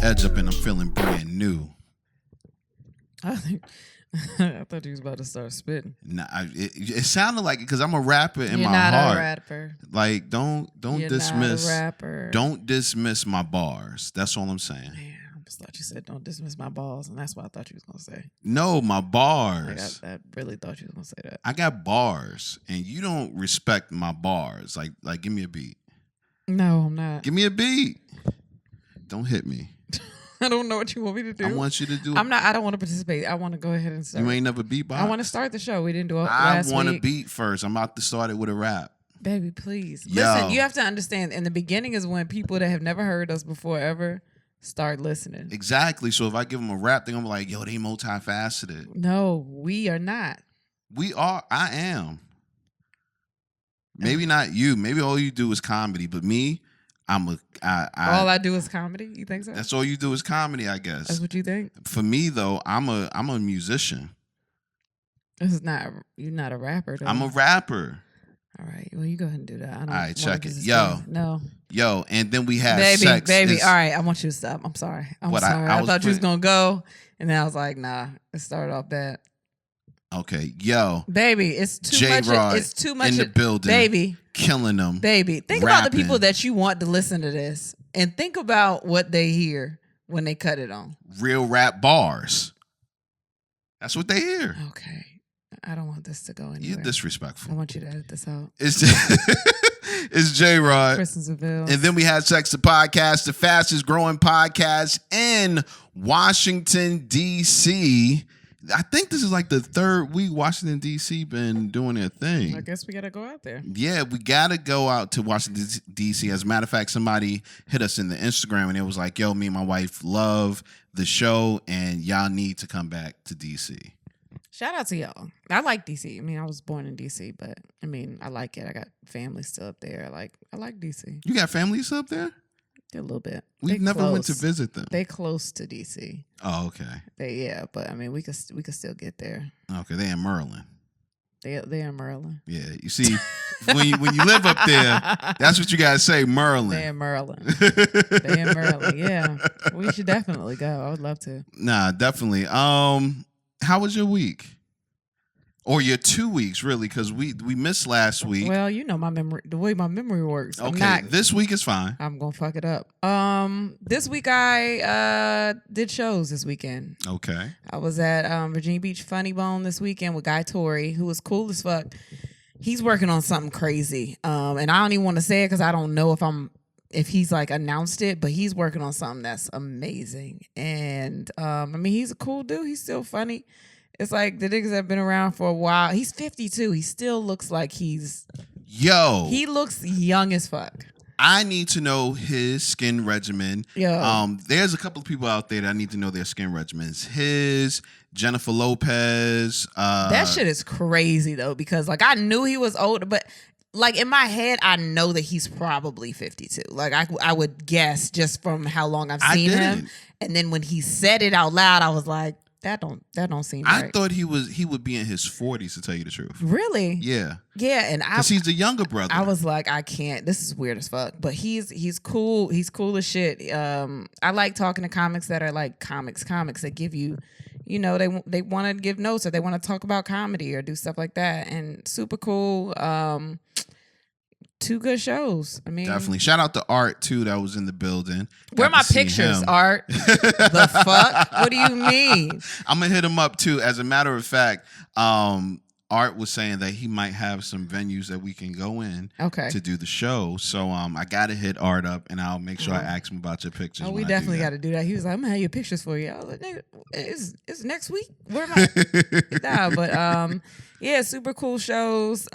edge up and I'm feeling brand new. I thought you was about to start spitting. Nah, it sounded like it because I'm a rapper in You're my not heart. a rapper. Like, don't You're dismiss. not a rapper. Don't dismiss my bars. That's all I'm saying. Man, I just thought you said don't dismiss my balls, and that's what I thought you was gonna say. No, my bars. I really thought you was gonna say that. I got bars, and you don't respect my bars. Like, give me a beat. No, I'm not. Give me a beat. Don't hit me. I don't know what you want me to do. I want you to do. I'm not. I don't want to participate. I want to go ahead and start. You ain't never beatbox. I want to start the show. We didn't do it I last want week. to beat first. I'm about to start it with a rap. Baby, please. Yo. Listen, you have to understand, in the beginning is when people that have never heard us before ever start listening. Exactly. So if I give them a rap, they're going to be like, yo, they multifaceted. No, we are not. We are. I am. Maybe not you. Maybe all you do is comedy. But me, all I do is comedy? You think so? That's all you do is comedy, I guess. That's what you think? For me, though, I'm a musician. You're not a rapper, though. I'm a rapper. All right. Well, you go ahead and do that. I don't All right, want check to it. disrespect- Yo. No. And then we had Baby, sex. baby. All right. I want you to stop. I'm sorry. I'm sorry. I thought you was going to go. And then I was like, nah. It started off bad. Okay. Yo. Baby, it's too much. It's too much. In the building. Baby. Killing them. Baby. Think about the people that you want to listen to this. And think about what they hear when they cut it on. Real rap bars. That's what they hear. Okay. I don't want this to go anywhere. You're disrespectful. I want you to edit this out. It's J-Rod. Kristensenville. And then we had Sex the Podcast, the fastest growing podcast in Washington, D.C. I think this is like the third week Washington, D.C. been doing their thing. I guess we got to go out there. Yeah, we got to go out to Washington, D.C. As a matter of fact, somebody hit us in the Instagram and it was like, yo, me and my wife love the show and y'all need to come back to D.C. Shout out to y'all. I like DC. I mean, I was born in DC, but I mean, I like it. I got family still up there. I like DC. You got families up there? A little bit. We never went to visit them. They close to DC. Oh, okay. But I mean, we could still get there. Okay, they in Maryland. They in Maryland. Yeah, you see, when you live up there, that's what you gotta say, Maryland. They in Maryland. They in Maryland. Yeah, we should definitely go. I would love to. Nah, definitely. How was your week? Or your 2 weeks, really, because we missed last week. Well, you know my memory, the way my memory works. Okay, this week is fine. I'm gonna fuck it up. This week I did shows this weekend. Okay. I was at Virginia Beach Funny Bone this weekend with Guy Torrey, who was cool as fuck. He's working on something crazy, and I don't even want to say it because I don't know if he's like announced it, but he's working on something that's amazing. And I mean, he's a cool dude. He's still funny. It's like the niggas have been around for a while. He's 52. He still looks like he looks young as fuck. I need to know his skin regimen. Yeah. There's a couple of people out there that I need to know their skin regimens. His, Jennifer Lopez. That shit is crazy though, because like I knew he was older, but like in my head, I know that he's probably 52. Like I would guess just from how long I've seen him. And then when he said it out loud, I was like, that don't seem right. I thought he would be in his 40s, to tell you the truth. Really? Yeah. Yeah, and because he's the younger brother. I was like, I can't. This is weird as fuck. But he's cool. He's cool as shit. I like talking to comics that are like comics that give you, you know, they want to give notes or they want to talk about comedy or do stuff like that. And super cool. 2 good shows. I mean, definitely. Shout out to Art too, that was in the building. Where are my pictures, Art? The fuck? What do you mean? I'm gonna hit him up too. As a matter of fact, Art was saying that he might have some venues that we can go in to do the show. So I gotta hit Art up and I'll make sure I ask him about your pictures. Oh, we definitely gotta do that. He was like, I'm gonna have your pictures for you. I was like, nigga, it's next week. Where am I? Nah, but yeah, super cool shows.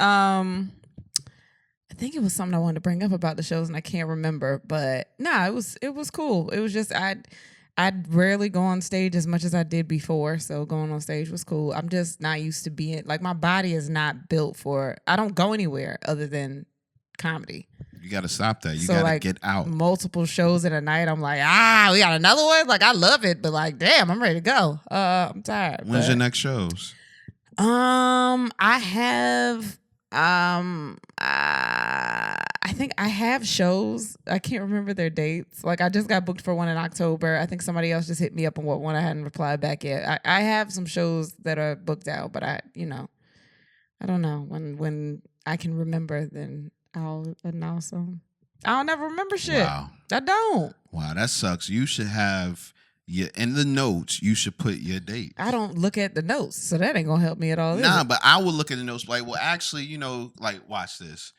I think it was something I wanted to bring up about the shows and I can't remember, but nah, it was cool. It was just I'd rarely go on stage as much as I did before, so going on stage was cool. I'm just not used to being like my body is not built for. I don't go anywhere other than comedy. You got to stop that. You got to like, get out. Multiple shows in a night. I'm like, we got another one. Like I love it, but like, damn, I'm ready to go. I'm tired. When's your next shows? I have. I think think I have shows. I can't remember their dates. Like I just got booked for one in October. I think somebody else just hit me up on what one I hadn't replied back yet. I have some shows that are booked out, but I don't know. When I can remember, then I'll announce them. I'll never remember shit. Wow. I don't. Wow, that sucks. You should have in the notes, you should put your date. I don't look at the notes, so that ain't gonna help me at all. Nah, but I will look at the notes like, well, actually, like watch this.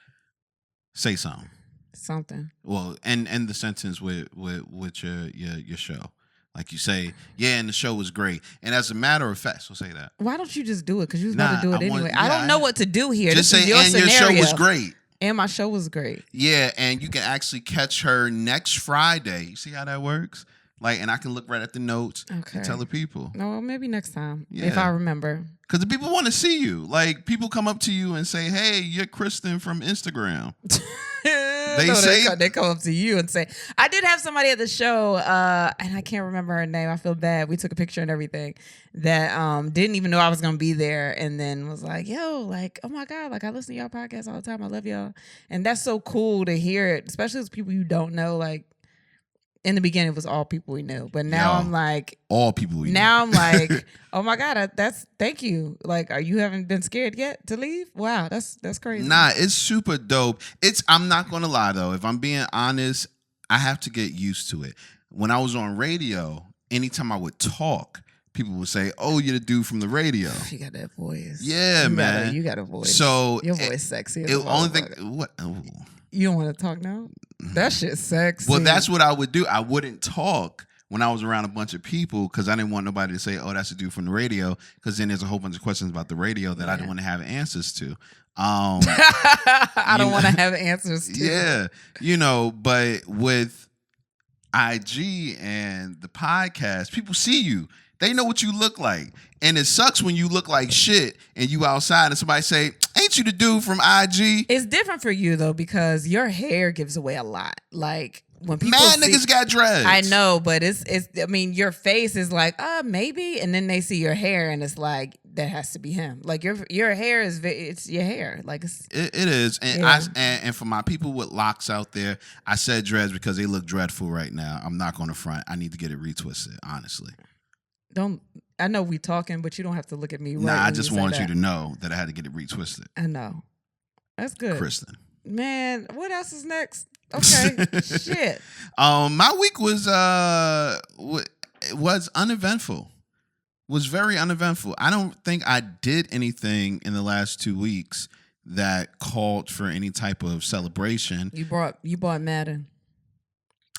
Say something. Something. Well, and the sentence with your show. Like you say, yeah, and the show was great. And as a matter of fact, so say that. Why don't you just do it? Because you was about to do it anyway. I don't know what to do here. Just say, your show was great. And my show was great. Yeah, and you can actually catch her next Friday. You see how that works? Like, and I can look right at the notes and tell the people. No, maybe next time, if I remember. Because the people want to see you. Like, people come up to you and say, hey, you're Kristen from Instagram. They come up to you and say, I did have somebody at the show, and I can't remember her name. I feel bad. We took a picture and everything that didn't even know I was going to be there, and then was like, yo, like, oh my God, like I listen to y'all podcast all the time. I love y'all. And that's so cool to hear it, especially as people you don't know. Like, in the beginning, it was all people we knew, but now I'm like, all people we now knew. I'm like, oh my God, thank you. Like, you haven't been scared yet to leave? Wow, that's crazy. Nah, it's super dope. I'm not gonna lie though, if I'm being honest, I have to get used to it. When I was on radio, anytime I would talk, people would say, "Oh, you're the dude from the radio." You got that voice. Yeah, man. You got a voice. So your voice sexy. The only thing, what? Oh. You don't want to talk now? That shit's sexy. Well, that's what I would do. I wouldn't talk when I was around a bunch of people because I didn't want nobody to say, oh, that's a dude from the radio, because then there's a whole bunch of questions about the radio that I didn't want to have answers to. I don't want to have answers to. Yeah. But with IG and the podcast, people see you. They know what you look like. And it sucks when you look like shit and you outside and somebody say, ain't you the dude from IG? It's different for you, though, because your hair gives away a lot. Like, when people niggas got dreads. I know, but it's I mean, your face is like, maybe. And then they see your hair and it's like, that has to be him. Like, your hair it's your hair. Like, it is. And and for my people with locks out there, I said dreads because they look dreadful right now. I'm not going to front. I need to get it retwisted, honestly. I know we talking, but you don't have to look at me. Nah, I just want you to know that I had to get it retwisted. I know. That's good. Kristen. Man, what else is next? Okay. Shit. My week was uneventful. Was very uneventful. I don't think I did anything in the last 2 weeks that called for any type of celebration. You bought Madden.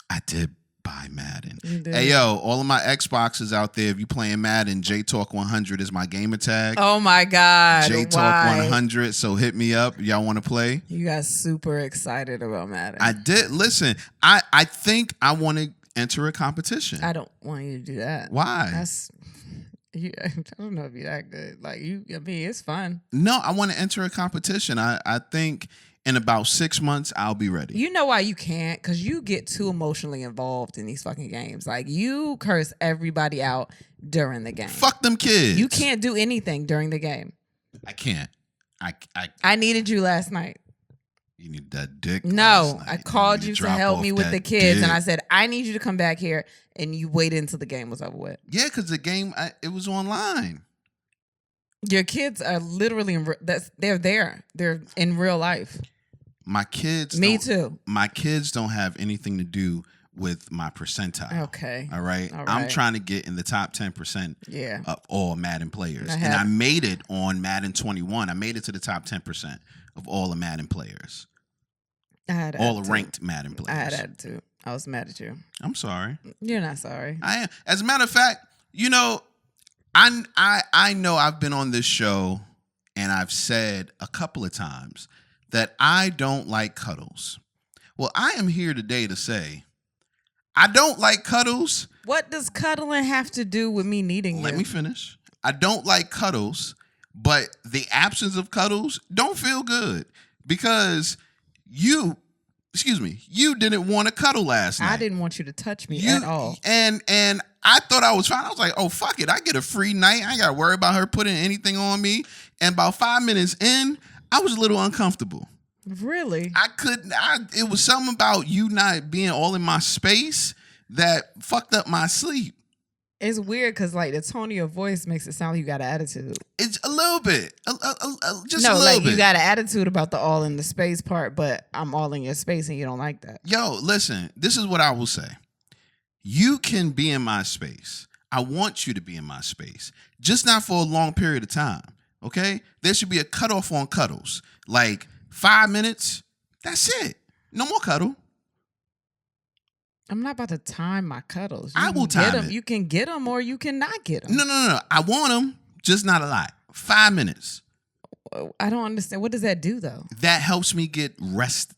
I did buy Madden. Hey, yo, all of my Xboxes out there, if you playing Madden, JTalk100 is my gamer tag. Oh, my God. JTalk100, so hit me up. Y'all want to play? You got super excited about Madden. I did. Listen, I think I want to enter a competition. I don't want you to do that. Why? I don't know if you're that good. Like, it's fun. No, I want to enter a competition. I think in about 6 months, I'll be ready. You know why you can't? Because you get too emotionally involved in these fucking games. Like, you curse everybody out during the game. Fuck them kids. You can't do anything during the game. I can't. I needed you last night. You need that dick. No, I called you to help me with the kids, and I said, I need you to come back here, and you waited until the game was over with. Yeah, because the game, it was online. Your kids are literally they're there. They're in real life. My kids. Me too. My kids don't have anything to do with my percentile. Okay. All right. I'm trying to get in the top 10% of all Madden players. And I made it on Madden 21. I made it to the top 10% of all the Madden players. I had all the ranked Madden players. I had attitude. I was mad at you. I'm sorry. You're not sorry. I am. As a matter of fact, I know I've been on this show and I've said a couple of times that I don't like Cuddles. Well, I am here today to say I don't like Cuddles. What does cuddling have to do with me needing you? Let me finish. I don't like Cuddles, but the absence of Cuddles don't feel good because you didn't want to cuddle last night. I didn't want you to touch me at all. And I thought I was fine. I was like, oh, fuck it. I get a free night. I ain't got to worry about her putting anything on me. And about 5 minutes in, I was a little uncomfortable. Really? It was something about you not being all in my space that fucked up my sleep. It's weird because like the tone of your voice makes it sound like you got an attitude. It's a little bit, just no, a little like bit. You got an attitude about the all in the space part, but I'm all in your space and you don't like that. Yo, listen, this is what I will say. You can be in my space. I want you to be in my space, just not for a long period of time. Okay, there should be a cutoff on Cuddles, like 5 minutes. That's it. No more cuddle. I'm not about to time my Cuddles. I will time them. it. You can get them or you cannot get them. No. I want them, just not a lot. 5 minutes. I don't understand. What does that do, though? That helps me get rested.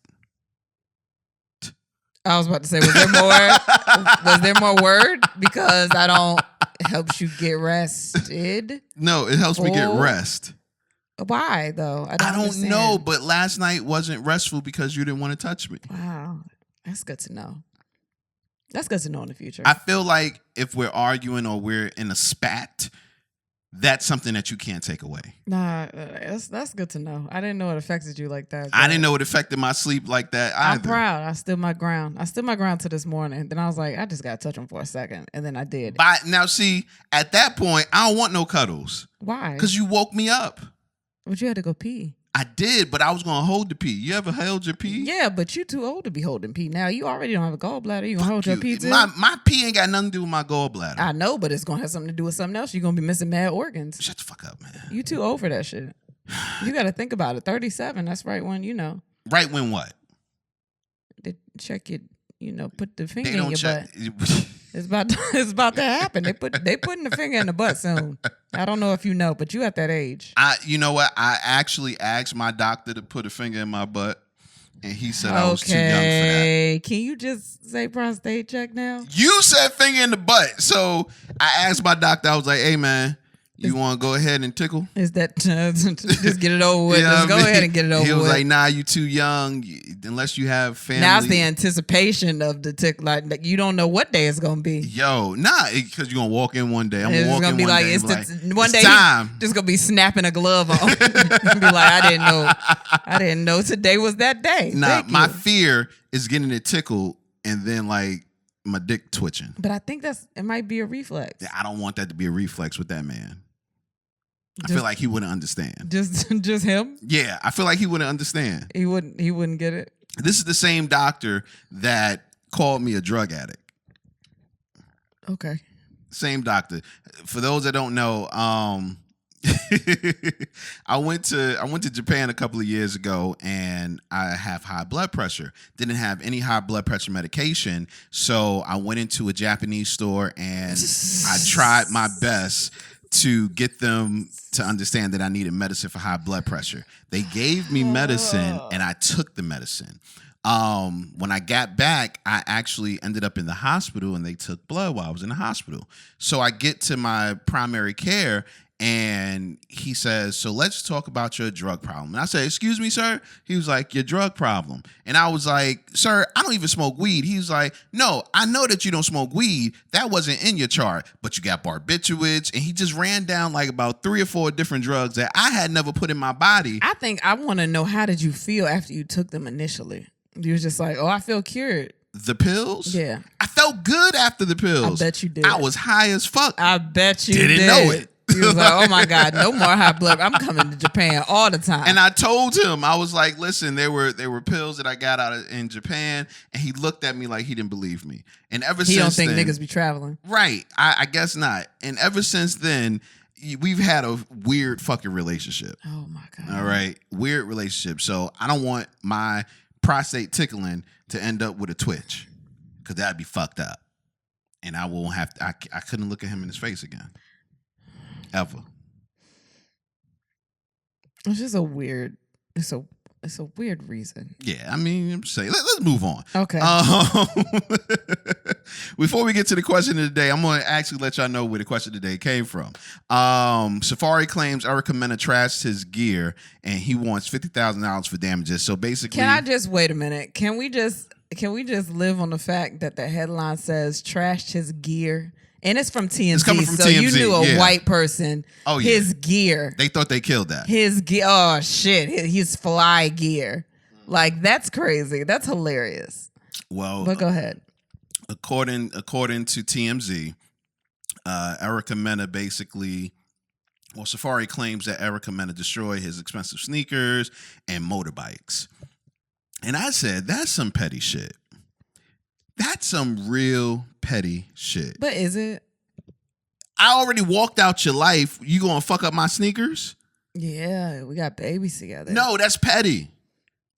I was about to say, was there more? Was there more word? Because I don't. It helps you get rested. No, it helps me get rest. Why though? I don't know. But last night wasn't restful because you didn't want to touch me. Wow, that's good to know. That's good to know in the future. I feel like if we're arguing or we're in a spat, that's something that you can't take away. Nah, that's good to know. I didn't know it affected you like that. I didn't know it affected my sleep like that either. I'm proud. I stood my ground. I stood my ground to this morning. Then I was like, I just got to touch him for a second. And then I did. But now, see, at that point, I don't want no cuddles. Why? Because you woke me up. But you had to go pee. I did, but I was going to hold the pee. You ever held your pee? Yeah, but you too old to be holding pee. Now, you already don't have a gallbladder. You going to hold your pee too? My pee ain't got nothing to do with my gallbladder. I know, but it's going to have something to do with something else. You're going to be missing mad organs. Shut the fuck up, man. You too old for that shit. You got to think about it. 37, that's right when, Right when what? They check it, put the finger in your butt. It's about to happen. They putting the finger in the butt soon. I don't know if you know, but you at that age. You know what? I actually asked my doctor to put a finger in my butt, and he said I was too young for that. Can you just say prostate check now? You said finger in the butt, so I asked my doctor. I was like, "Hey, man, you want to go ahead and tickle? Is that just get it over with? Just go ahead and get it over with." He was like, "Nah, you too young. Unless you have family." Now it's the anticipation of the tickle. Like you don't know what day it's gonna be. Yo, because you're gonna walk in one day. I'm gonna walk in be one like, day. One day, time. Just gonna be snapping a glove on. Be like, I didn't know today was that day. Nah, my fear is getting it tickled and then like my dick twitching. But I think it might be a reflex. Yeah, I don't want that to be a reflex with that man. I feel like he wouldn't understand. Just him? Yeah, I feel like he wouldn't understand. He wouldn't get it. This is the same doctor that called me a drug addict. Okay. Same doctor. For those that don't know, I went to Japan a couple of years ago, and I have high blood pressure. Didn't have any high blood pressure medication, so I went into a Japanese store and I tried my best to get them to understand that I needed medicine for high blood pressure. They gave me medicine, and I took the medicine. When I got back, I actually ended up in the hospital, and they took blood while I was in the hospital. So I get to my primary care, and he says, "So let's talk about your drug problem." And I said, "Excuse me, sir?" He was like, "Your drug problem." And I was like, "Sir, I don't even smoke weed." He was like, "No, I know that you don't smoke weed. That wasn't in your chart, but you got barbiturates." And he just ran down like about 3 or 4 different drugs that I had never put in my body. I think I want to know, how did you feel after you took them initially? You were just like, "Oh, I feel cured." The pills? Yeah. I felt good after the pills. I bet you did. I was high as fuck. I bet you didn't know it. He was like, "Oh my God, no more high blood. I'm coming to Japan all the time." And I told him, I was like, "Listen, there were pills that I got in Japan," and he looked at me like he didn't believe me. And ever since he don't think then, niggas be traveling, right? I guess not. And ever since then, we've had a weird fucking relationship. Oh my God! All right, weird relationship. So I don't want my prostate tickling to end up with a twitch, because that'd be fucked up. And I won't have to. I couldn't look at him in his face again. Ever. It's just a weird. It's a weird reason. Yeah, I mean, I'm saying let's move on. Okay. Before we get to the question of the day, I'm going to actually let y'all know where the question of the day came from. Safari claims Erica Mena trashed his gear, and he wants $50,000 for damages. So basically, can I just wait a minute? Can we just live on the fact that the headline says trashed his gear? And it's from TMZ. It's coming from so TMZ. You knew a white person. Oh, yeah. His gear. They thought they killed that. His gear. Oh, shit. His fly gear. Like, that's crazy. That's hilarious. Well, but go ahead. According to TMZ, Erica Mena basically, Safari claims that Erica Mena destroyed his expensive sneakers and motorbikes. And I said, that's some petty shit. That's some real petty shit. But is it? I already walked out your life. You gonna fuck up my sneakers? Yeah, we got babies together. No, that's petty.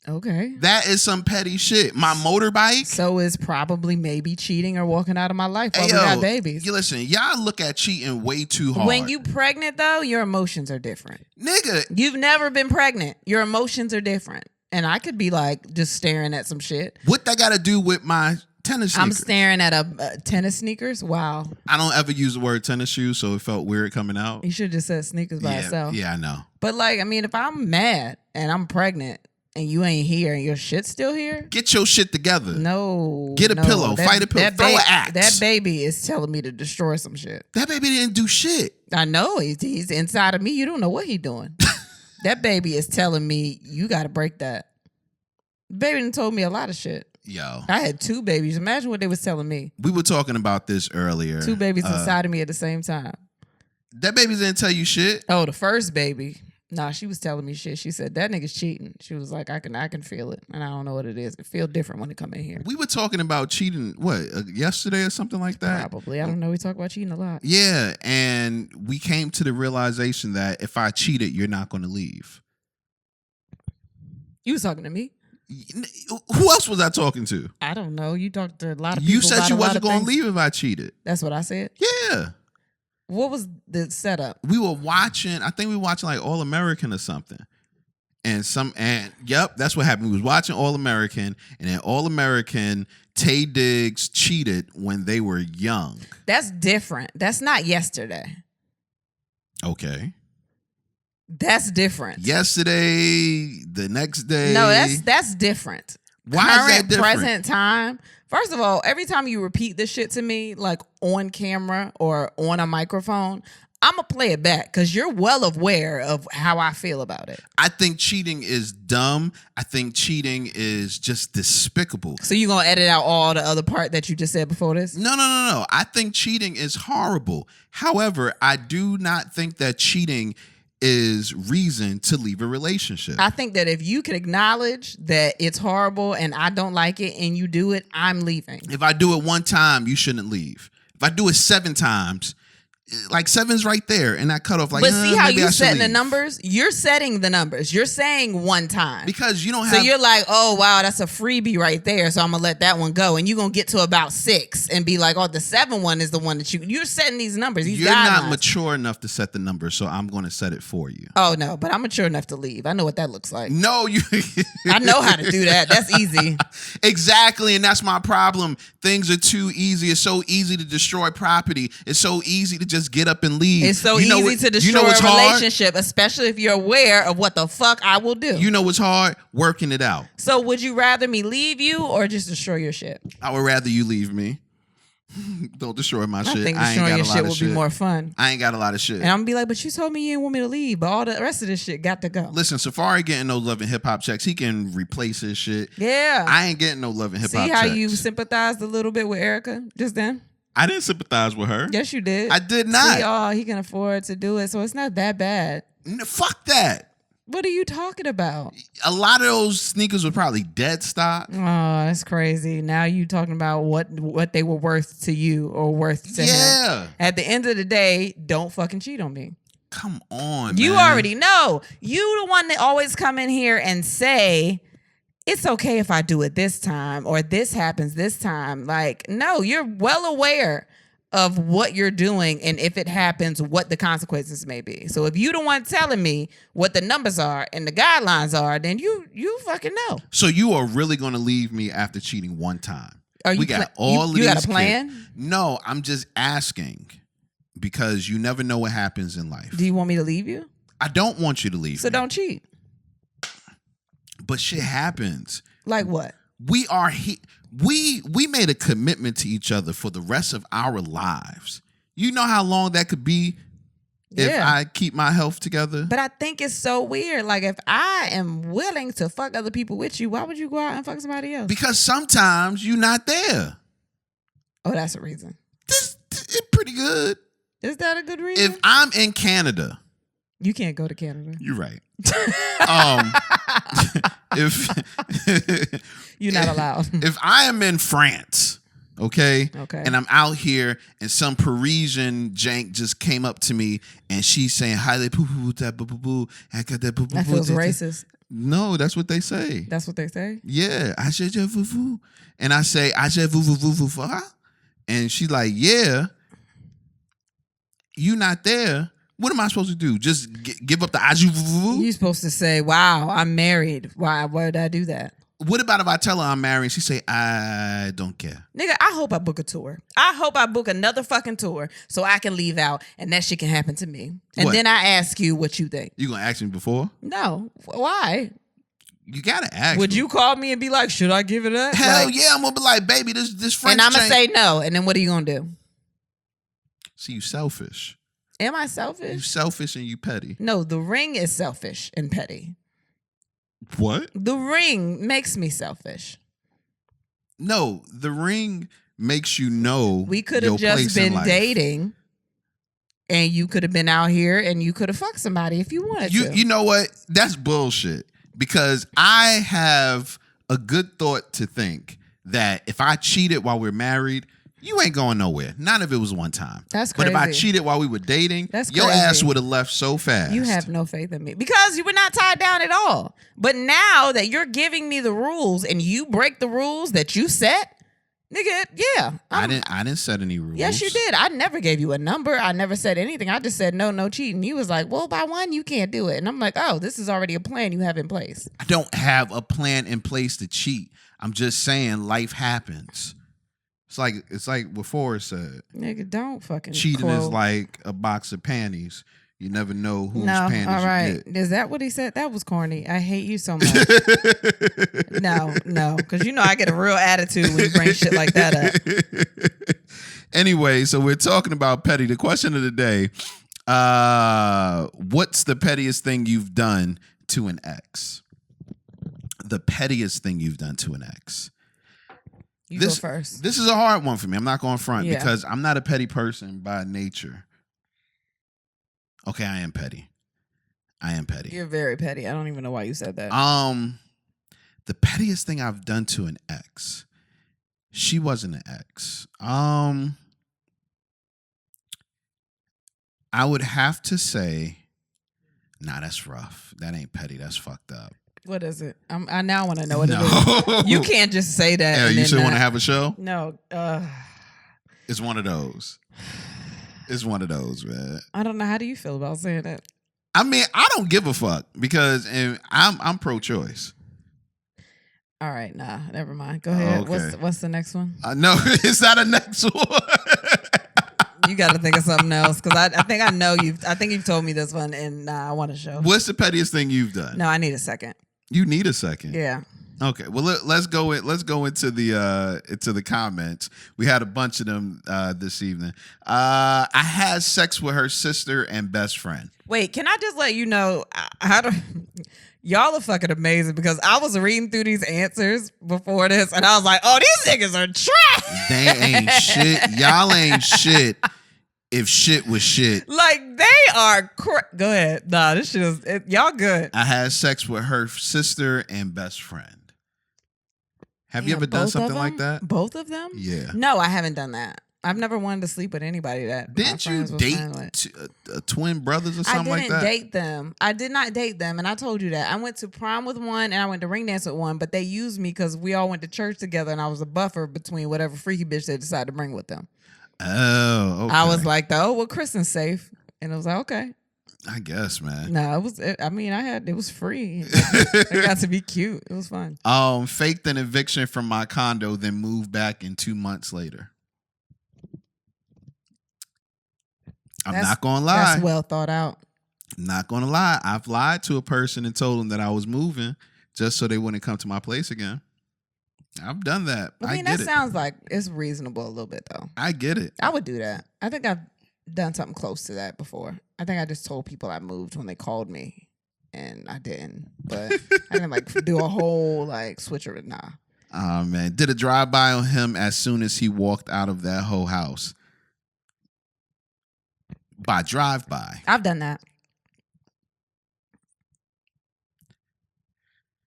Okay. That is some petty shit. My motorbike. So is probably maybe cheating or walking out of my life while we got babies. Listen, y'all look at cheating way too hard. When you pregnant, though, your emotions are different. Nigga. You've never been pregnant. Your emotions are different. And I could be like just staring at some shit. What that got to do with my tennis sneakers? I'm staring at a tennis sneakers. Wow. I don't ever use the word tennis shoes, so it felt weird coming out. You should have just said sneakers by itself. Yeah, I know. But like, I mean, if I'm mad and I'm pregnant and you ain't here and your shit's still here, get your shit together. No. Get a pillow. Fight a pillow. Throw an axe. That baby is telling me to destroy some shit. That baby didn't do shit. I know. He's inside of me. You don't know what he's doing. That baby is telling me you got to break that. Baby done told me a lot of shit. Yo. I had 2 babies. Imagine what they was telling me. We were talking about this earlier. 2 babies inside of me at the same time. That baby didn't tell you shit? Oh, the first baby. Nah, she was telling me shit. She said, that nigga's cheating. She was like, I can feel it. And I don't know what it is. It feels different when it come in here. We were talking about cheating, yesterday or something like that? Probably. I don't know. We talk about cheating a lot. Yeah, and we came to the realization that if I cheated, you're not going to leave. You was talking to me? Who else was I talking to? I don't know. You talked to a lot of people. You said you wasn't going to leave if I cheated. That's what I said? Yeah. What was the setup? We were watching, I think we were watching like All American or something. And yep, that's what happened. We was watching All American, and in All American, Tay Diggs cheated when they were young. That's different. That's not yesterday. Okay. That's different. Yesterday, the next day. No, that's different. Why is that different? Present time. First of all, every time you repeat this shit to me, like on camera or on a microphone, I'm going to play it back because you're well aware of how I feel about it. I think cheating is dumb. I think cheating is just despicable. So you going to edit out all the other part that you just said before this? No. I think cheating is horrible. However, I do not think that cheating is reason to leave a relationship. I think that if you can acknowledge that it's horrible and I don't like it and you do it, I'm leaving. If I do it one time, you shouldn't leave. If I do it 7 times, like 7's right there, and that cutoff. Like, but see how you setting the numbers? You're setting the numbers. You're saying one time because you don't have. So you're like, oh wow, that's a freebie right there. So I'm gonna let that one go, and you're gonna get to about 6 and be like, oh, the 7 one is the one that you're setting these numbers. These you're guidelines. not mature enough to set the numbers, so I'm gonna set it for you. Oh no, but I'm mature enough to leave. I know what that looks like. No, you. I know how to do that. That's easy. Exactly, and that's my problem. Things are too easy. It's so easy to destroy property. It's so easy to just get up and leave. It's so easy to destroy a relationship, especially if you're aware of what the fuck I will do. You know what's hard? Working it out. So would you rather me leave you or just destroy your shit? I would rather you leave me. Don't destroy my shit. I think destroying your shit would be more fun. I ain't got a lot of shit. And I'm gonna be like, but you told me you didn't want me to leave, but all the rest of this shit got to go. Listen, Safari getting no Love and Hip Hop checks. He can replace his shit. Yeah. I ain't getting no Love and Hip Hop checks. See how you sympathized a little bit with Erica just then? I didn't sympathize with her. Yes, you did. I did not. See, he can afford to do it, so it's not that bad. Fuck that. What are you talking about? A lot of those sneakers were probably dead stock. Oh, that's crazy. Now you talking about what they were worth to you or worth to him. At the end of the day, don't fucking cheat on me. Come on, You man. already know. You the one that always come in here and say, it's okay if I do it this time or this happens this time. Like, no, you're well aware of what you're doing and if it happens, what the consequences may be. So if you the one telling me what the numbers are and the guidelines are, then you fucking know. So you are really going to leave me after cheating one time? You got a plan? No, I'm just asking because you never know what happens in life. Do you want me to leave you? I don't want you to leave me. So don't cheat. But shit happens. Like what? We made a commitment to each other for the rest of our lives. You know how long that could be? if I keep my health together. But I think it's so weird. Like, if I am willing to fuck other people with you, why would you go out and fuck somebody else? Because sometimes you're not there. Oh, that's a reason. It's pretty good. Is that a good reason? If I'm in Canada. You can't go to Canada. You're right. If you're not allowed. If I am in France, okay, and I'm out here and some Parisian jank just came up to me and she's saying hi, that feels racist. No, that's what they say. That's what they say? Yeah. And I say, and she's like, yeah, you not there. What am I supposed to do? Just give up the ajuvuvu? You're supposed to say, wow, I'm married. Why would I do that? What about if I tell her I'm married and she say, I don't care? Nigga, I hope I book a tour. I hope I book another fucking tour so I can leave out and that shit can happen to me. And then I ask you what you think. You gonna ask me before? No. Why? You gotta ask Would me. you call me and be like, should I give it up? Hell yeah, I'm gonna be like, baby, this French and I'm gonna say no. And then what are you gonna do? See, you selfish. Am I selfish? You selfish and you petty. No, the ring is selfish and petty. What? The ring makes me selfish. No, the ring makes you know we could have just been dating and you could have been out here and you could have fucked somebody if you wanted to. You know what? That's bullshit. Because I have a good thought to think that if I cheated while we're married, you ain't going nowhere. Not if it was one time. That's crazy. But if I cheated while we were dating, your ass would have left so fast. You have no faith in me. Because you were not tied down at all. But now that you're giving me the rules and you break the rules that you set, nigga, yeah. I didn't set any rules. Yes, you did. I never gave you a number. I never said anything. I just said no cheating. You was like, well, by one, you can't do it. And I'm like, oh, this is already a plan you have in place. I don't have a plan in place to cheat. I'm just saying life happens. It's like what Forrest said. Nigga, don't fucking cheating is like a box of panties. You never know whose panties all right. you get. Is that what he said? That was corny. I hate you so much. No, because you know I get a real attitude when you bring shit like that up. Anyway, so we're talking about petty. The question of the day, what's the pettiest thing you've done to an ex? The pettiest thing you've done to an ex. You go first. This is a hard one for me. I'm not going front because I'm not a petty person by nature. Okay, I am petty. You're very petty. I don't even know why you said that. The pettiest thing I've done to an ex. She wasn't an ex. I would have to say, nah, that's rough. That ain't petty. That's fucked up. What is it? I now want to know what it is. You can't just say that. Yeah, you should want to have a show? No. It's one of those. It's one of those, man. I don't know. How do you feel about saying that? I mean, I don't give a fuck because I'm pro-choice. All right, nah, never mind. Go ahead. Okay. What's the next one? No, it's not a next one. You got to think of something else because I think I know you. I think you've told me this one, and I want to show. What's the pettiest thing you've done? No, I need a second. You need a second. Yeah. Okay. Well, let's go into the comments. We had a bunch of them this evening. I had sex with her sister and best friend. Wait, can I just let you know y'all are fucking amazing because I was reading through these answers before this and I was like, oh, these niggas are trash. They ain't shit. Y'all ain't shit. If shit was shit. Like, they are go ahead. Nah, this shit is y'all good. I had sex with her sister and best friend. Have you ever done something like that? Both of them? Yeah. No, I haven't done that. I've never wanted to sleep with anybody that. Didn't you date twin brothers or something like that? I didn't date them. I did not date them, and I told you that. I went to prom with one, and I went to ring dance with one, but they used me because we all went to church together, and I was a buffer between whatever freaky bitch they decided to bring with them. Oh, okay. I was like, well, Kristen's safe, and I was like, okay. I guess, man. No, it was. I mean, it was free. It got to be cute. It was fun. Faked an eviction from my condo, then moved back in 2 months later. I'm not gonna lie. That's well thought out. Not gonna lie. I've lied to a person and told them that I was moving just so they wouldn't come to my place again. I've done that. I mean, that sounds like it's reasonable a little bit, though. I get it. I would do that. I think I've done something close to that before. I think I just told people I moved when they called me, and I didn't. But I didn't like do a whole like switcher. Nah. Oh man, did a drive by on him as soon as he walked out of that whole house. By drive by, I've done that.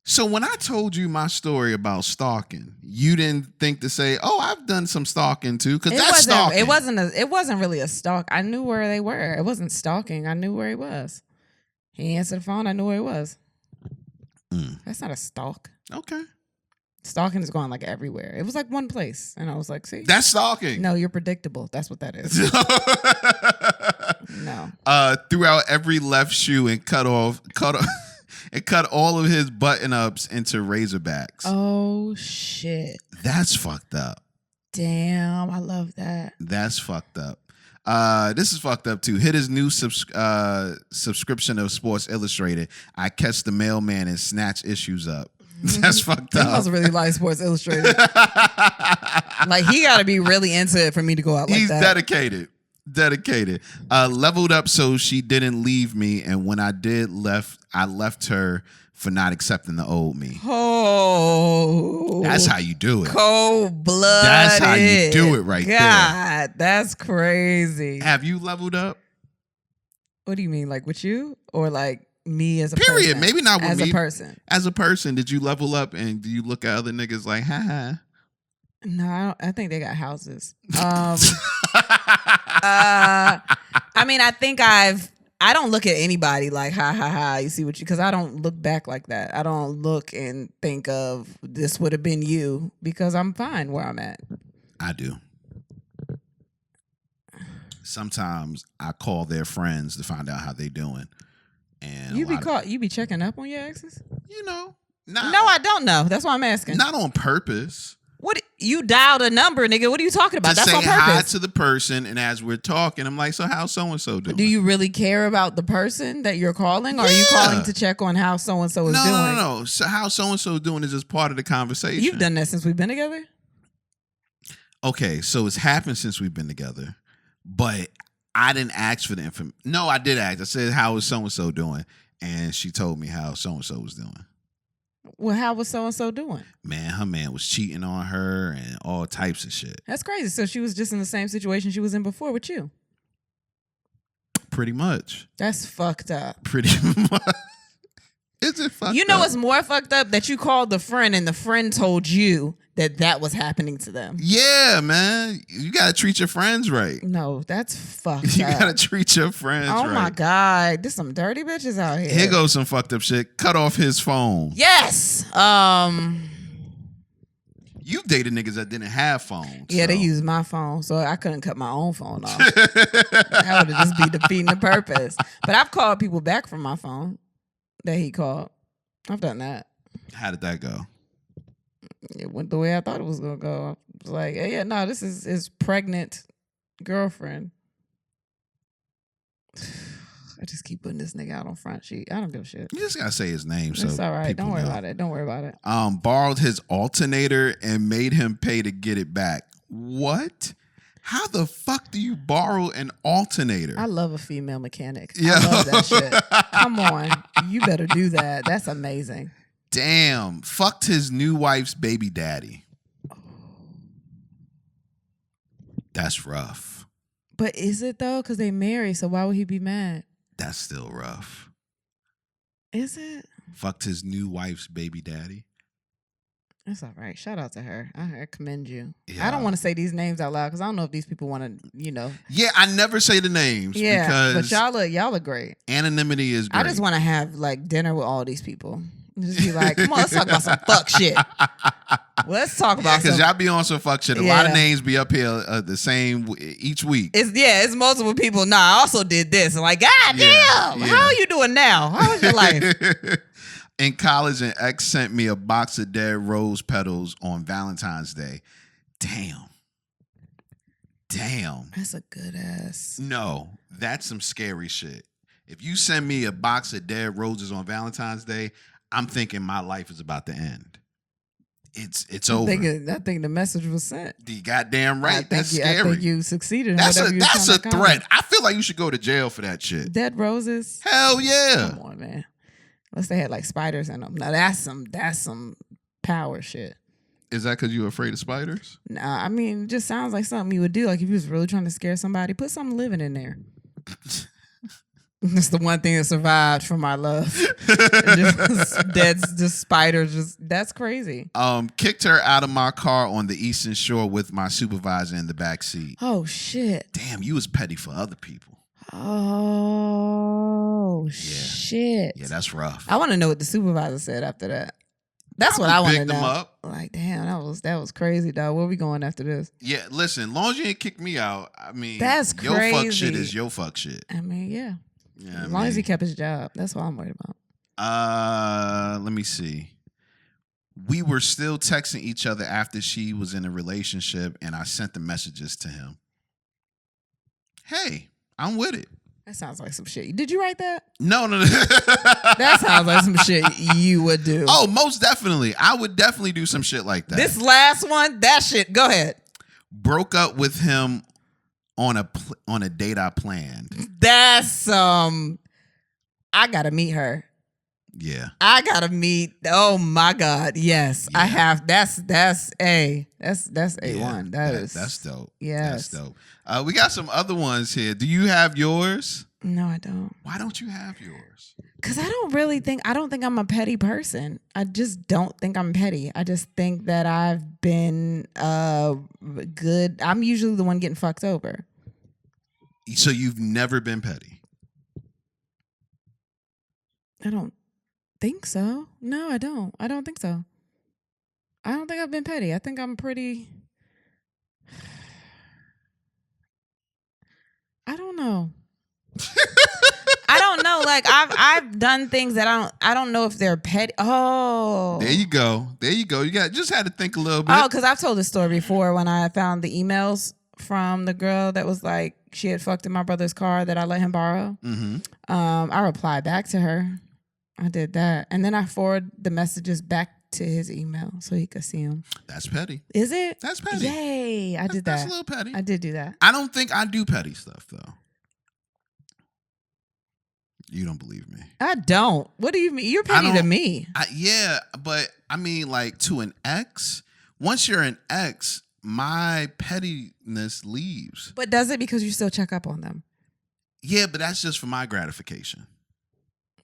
So when I told you my story about stalking, you didn't think to say, "Oh, I've done some stalking too," because that's stalking. It wasn't really a stalk. I knew where they were. It wasn't stalking. I knew where he was. He answered the phone. I knew where he was. That's not a stalk. Okay. Stalking is going like everywhere. It was like one place, and I was like, "See, that's stalking." No, you're predictable. That's what that is. No. Threw out every left shoe and cut all of his button-ups into razorbacks. Oh, shit. That's fucked up. Damn, I love that. That's fucked up. This is fucked up, too. Hit his new subscription of Sports Illustrated. I catch the mailman and snatch issues up. That's fucked up. He must really like Sports Illustrated. Like, he got to be really into it for me to go out like that. He's dedicated. Leveled up so she didn't leave me, and when I left her for not accepting the old me. Oh, that's how you do it. Cold blood. That's how you do it, right there. God, that's crazy. Have you leveled up? What do you mean, like with you, or like me as a period? Person? Maybe not with as me. A person. As a person, did you level up and do you look at other niggas like, ha? No, I think they got houses. I mean, I think I don't look at anybody like ha, you see what you, because I don't look back like that. I don't look and think of this would have been you, because I'm fine where I'm at. I do. Sometimes I call their friends to find out how they doing. And you be checking up on your exes? You know. No, I don't know. That's why I'm asking. Not on purpose. What, you dialed a number, nigga? What are you talking about? That's on purpose. Say hi to the person, and as we're talking, I'm like, so how's so and so doing? Do you really care about the person that you're calling, or are you calling to check on how so and so is doing? No. So how so and so doing is just part of the conversation. You've done that since we've been together. Okay, so it's happened since we've been together, but I didn't ask for the information. No, I did ask. I said, how is so and so doing, and she told me how so and so was doing. Well, how was so-and-so doing? Man, her man was cheating on her and all types of shit. That's crazy. So she was just in the same situation she was in before with you? Pretty much. That's fucked up. Pretty much. Is it fucked up? You know what's more fucked up? That you called the friend and the friend told you that was happening to them. Yeah, man. You got to treat your friends right. No, that's fucked up. You got to treat your friends right. Oh, my God. There's some dirty bitches out here. Here goes some fucked up shit. Cut off his phone. Yes. You've dated niggas that didn't have phones. Yeah, they used my phone, so I couldn't cut my own phone off. That would just be defeating the purpose. But I've called people back from my phone that he called. I've done that. How did that go? It went the way I thought it was gonna go. I was like, hey, yeah, no, this is his pregnant girlfriend. I just keep putting this nigga out on Front Sheet. I don't give a shit. You just gotta say his name. It's all right. Don't worry about it. Don't worry about it. Borrowed his alternator and made him pay to get it back. What? How the fuck do you borrow an alternator? I love a female mechanic. Yeah. I love that shit. Come on. You better do that. That's amazing. Damn. Fucked his new wife's baby daddy. That's rough. But is it though? Because they married, so why would he be mad? That's still rough. Is it? Fucked his new wife's baby daddy. That's all right. Shout out to her. I commend you. Yeah. I don't want to say these names out loud because I don't know if these people want to, Yeah, I never say the names. Yeah, because but y'all are great. Anonymity is great. I just want to have like dinner with all these people. Just be like, come on, let's talk about some fuck shit. Let's talk about because y'all be on some fuck shit. A lot of names be up here the same each week. It's multiple people. Nah, I also did this. And like, God damn, how are you doing now? How is your life? In college, an ex sent me a box of dead rose petals on Valentine's Day. Damn. That's a good ass. No, that's some scary shit. If you send me a box of dead roses on Valentine's Day, I'm thinking my life is about to end. it's over. I think the message was sent. The goddamn right. That's scary. I think you succeeded. That's a threat. I feel like you should go to jail for that shit. Dead roses. Hell yeah. Come on, man. Unless they had like spiders in them. Now that's some power shit. Is that because you're afraid of spiders? Nah, I mean, it just sounds like something you would do. Like if you was really trying to scare somebody, put something living in there. That's the one thing that survived from my love. Just spiders. That's crazy. Kicked her out of my car on the Eastern Shore with my supervisor in the back seat. Oh shit! Damn, you was petty for other people. Oh shit! Yeah, that's rough. I want to know what the supervisor said after that. That's what I want to know. Up. Like, damn, that was crazy, dog. Where we going after this? Yeah, listen. As long as you ain't kick me out, I mean, that's your crazy. fuck shit is your fuck shit. I mean, yeah. Yeah, as long as he kept his job, that's what I'm worried about. Let me see. We were still texting each other after she was in a relationship, and I sent the messages to him. Hey, I'm with it. That sounds like some shit. Did you write that? No. That sounds like some shit you would do. Oh, most definitely. I would definitely do some shit like that. This last one, that shit. Go ahead. Broke up with him on a date I planned. That's I gotta meet her. Yeah, I gotta meet. Oh my God, yes, yeah. I have. That's A1. That's dope. Yes, that's dope. We got some other ones here. Do you have yours? No, I don't. Why don't you have yours? Because I don't think I'm a petty person. I just don't think I'm petty. I just think that I've been good. I'm usually the one getting fucked over. So you've never been petty? I don't think so. No, I don't. I don't think so. I don't think I've been petty. I think I'm pretty... I don't know. I don't know. Like I've done things that I don't know if they're petty. Oh, there you go. You just had to think a little bit. Oh, because I've told this story before when I found the emails from the girl that was like she had fucked in my brother's car that I let him borrow. Mm-hmm. I replied back to her. I did that, and then I forwarded the messages back to his email so he could see them. That's petty. Is it? That's petty. Yay! I did that. That's a little petty. I did do that. I don't think I do petty stuff though. You don't believe me. I don't. What do you mean? You're petty to me. Yeah, but I mean, like to an ex. Once you're an ex, my pettiness leaves. But does it because you still check up on them? Yeah, but that's just for my gratification.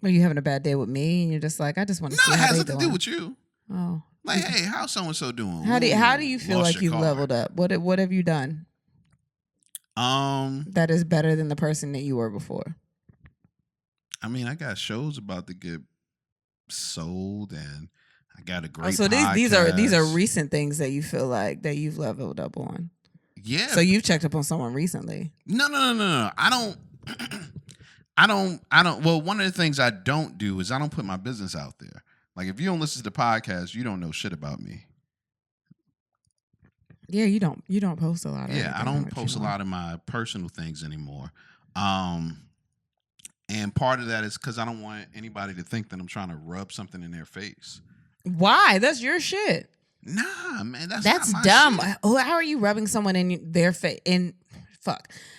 Are you having a bad day with me and you're just like, I just want to see how they doing? No, it has nothing to do with you. Oh. Like, hey, how's so-and-so doing? How do you feel like you've leveled up? What have you done? That is better than the person that you were before. I mean, I got shows about to get sold and I got a great so podcast. these are recent things that you feel like that you've leveled up on. Yeah. So you've checked up on someone recently. No. I don't well, one of the things I don't do is I don't put my business out there. Like if you don't listen to the podcast, you don't know shit about me. Yeah, you don't post a lot of I don't post a lot of my personal things anymore. And part of that is because I don't want anybody to think that I'm trying to rub something in their face. Why? That's your shit. Nah, man, that's not my dumb. Shit. How are you rubbing someone in their face?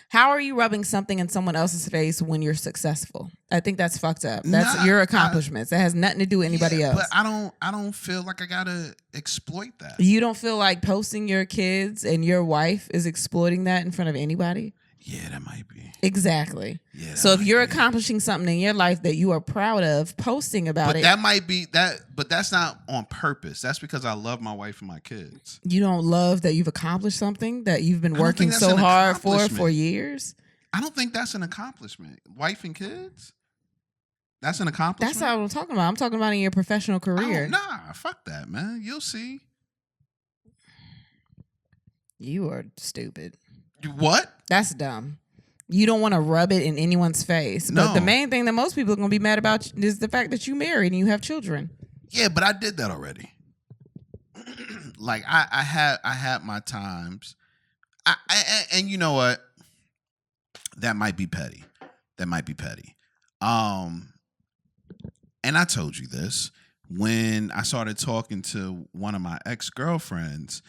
How are you rubbing something in someone else's face when you're successful? I think that's fucked up. That's your accomplishments. That has nothing to do with anybody else. But I don't feel like I gotta exploit that. You don't feel like posting your kids and your wife is exploiting that in front of anybody? Yeah, that might be. Exactly. Yeah, so if you're accomplishing something in your life that you are proud of, posting about it. That might be that, but that's not on purpose. That's because I love my wife and my kids. You don't love that you've accomplished something that you've been working so hard for years? I don't think that's an accomplishment. Wife and kids? That's an accomplishment? That's not what I'm talking about. I'm talking about in your professional career. Nah, fuck that, man. You'll see. You are stupid. What? That's dumb. You don't want to rub it in anyone's face. No. But the main thing that most people are going to be mad about is the fact that you married and you have children. Yeah, but I did that already. Like I had my times. And you know what? That might be petty. And I told you this. when I started talking to one of my ex-girlfriends,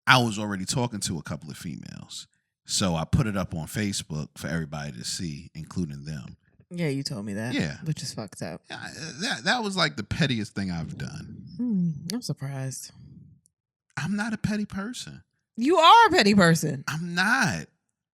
I was already talking to a couple of females. So I put it up on Facebook for everybody to see, including them. Yeah, you told me that. Yeah. Which is fucked up. That was like the pettiest thing I've done. I'm surprised. I'm not a petty person. You are a petty person. I'm not.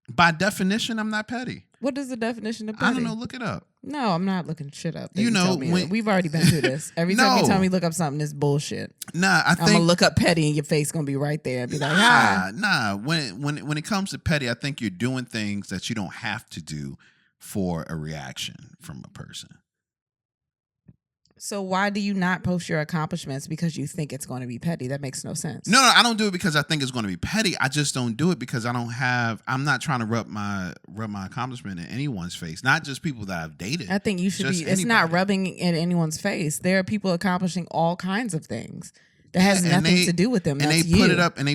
By definition, I'm not petty. What is the definition of petty? I don't know. Look it up. No, I'm not looking shit up. You know, we've already been through this. Every time you tell me look up something, it's bullshit. Nah, I'm gonna look up petty, and your face gonna be right there and be like, hi. Nah. When it comes to petty, I think you're doing things that you don't have to do for a reaction from a person. So why do you not post your accomplishments? Because you think it's going to be petty? That makes no sense. No, I don't do it because I think it's going to be petty. I just don't do it because I'm not trying to rub my accomplishment in anyone's face. Not just people that I've dated. I think you should be. It's not rubbing in anyone's face. There are people accomplishing all kinds of things that has nothing to do with them. And they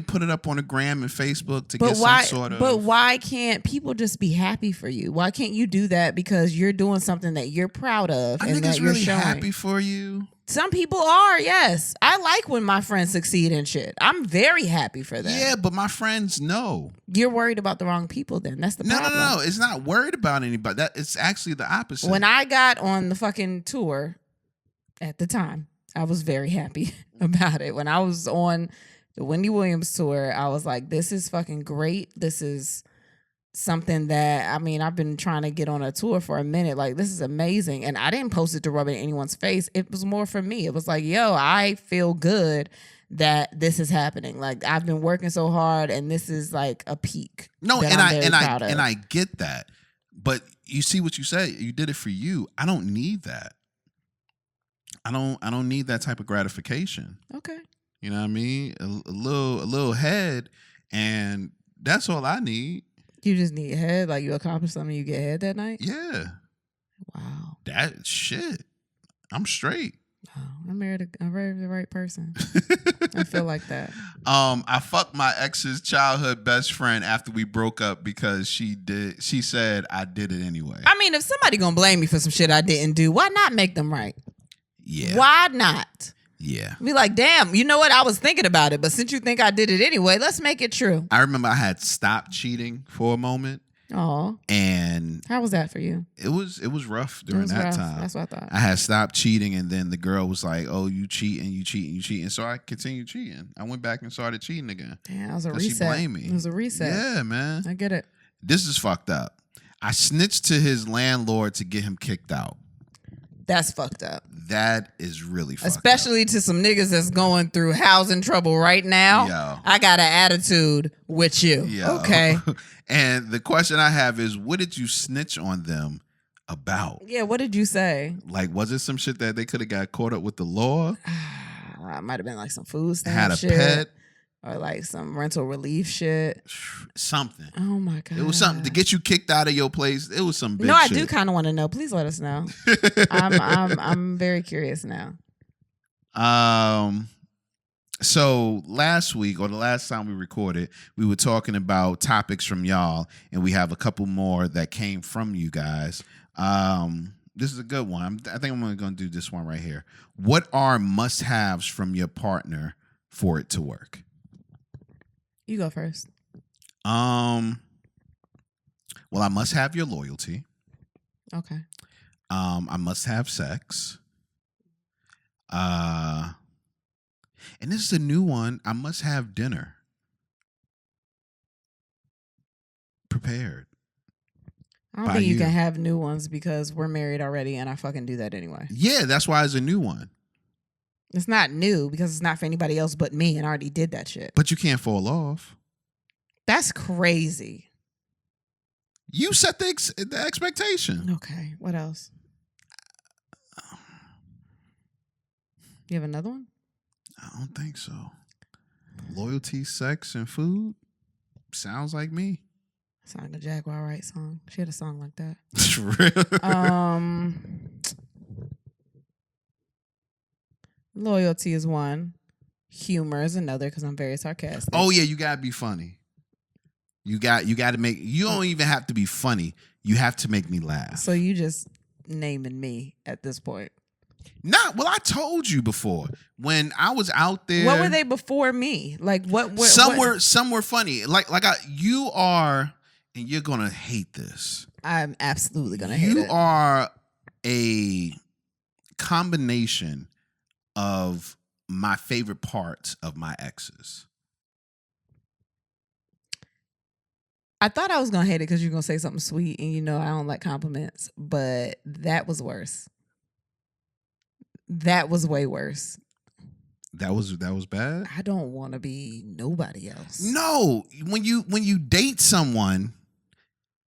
put it up on the gram and Facebook to get some sort of. But why can't people just be happy for you? Why can't you do that because you're doing something that you're proud of and that you're really showing? Happy for you. Some people are, yes. I like when my friends succeed in shit. I'm very happy for that. Yeah, but my friends know. You're worried about the wrong people then. That's the problem. No. It's not worried about anybody. It's actually the opposite. When I got on the fucking tour at the time, I was very happy about it. When I was on the Wendy Williams tour, I was like, this is fucking great. This is something that, I've been trying to get on a tour for a minute. Like, this is amazing. And I didn't post it to rub it in anyone's face. It was more for me. It was like, yo, I feel good that this is happening. Like, I've been working so hard and this is like a peak. No, and I get that. But you see what you said, you did it for you. I don't need that. I don't need that type of gratification. Okay. You know what I mean? A little head, and that's all I need. You just need head? Like you accomplish something, you get head that night? Yeah. Wow. That shit. I'm straight. Oh, I married the right person. I feel like that. I fucked my ex's childhood best friend after we broke up because she said I did it anyway. If somebody gonna blame me for some shit I didn't do, why not make them right? Yeah. Why not? Yeah. Be like, damn, you know what? I was thinking about it, but since you think I did it anyway, let's make it true. I remember I had stopped cheating for a moment. Oh. And how was that for you? It was rough during that time. That's what I thought. I had stopped cheating, and then the girl was like, "Oh, you cheating. So I continued cheating. I went back and started cheating again. Yeah, it was a reset. She blamed me. It was a reset. Yeah, man. I get it. This is fucked up. I snitched to his landlord to get him kicked out. That's fucked up. That is really fucked Especially up. To some niggas that's going through housing trouble right now. Yo. I got an attitude with you. Yo. Okay. And the question I have is, what did you snitch on them about? Yeah, what did you say? Like, was it some shit that they could have got caught up with the law? It might have been like some food stamp Had a shit. pet. Or like some rental relief shit. Something. Oh my God. It was something to get you kicked out of your place. It was some big shit. I do kind of want to know. Please let us know. I'm very curious now. So last week, or the last time we recorded, we were talking about topics from y'all, and we have a couple more that came from you guys. This is a good one. I think I'm going to do this one right here. What are must-haves from your partner for it to work? You go first. Well, I must have your loyalty. Okay. I must have sex. And this is a new one. I must have dinner prepared. I don't think you can have new ones because we're married already and I fucking do that anyway. Yeah, that's why it's a new one. It's not new because it's not for anybody else but me, and I already did that shit. But you can't fall off. That's crazy. You set the expectation. Okay, what else? You have another one? I don't think so. Loyalty, sex, and food sounds like me. Sound like a Jaguar Wright song. She had a song like that. It's real. Loyalty is one. Humor is another because I'm very sarcastic. Oh yeah, you gotta be funny. You got to make. You don't even have to be funny. You have to make me laugh. So you just naming me at this point. Well, I told you before when I was out there. What were they before me? Like what? Some were funny. You are, and you're gonna hate this. I'm absolutely gonna hate it. You are a combination of my favorite parts of my exes. I thought I was gonna hate it because you're gonna say something sweet, and I don't like compliments, but that was worse. That was way worse. That was bad? I don't want to be nobody else. No, when you date someone,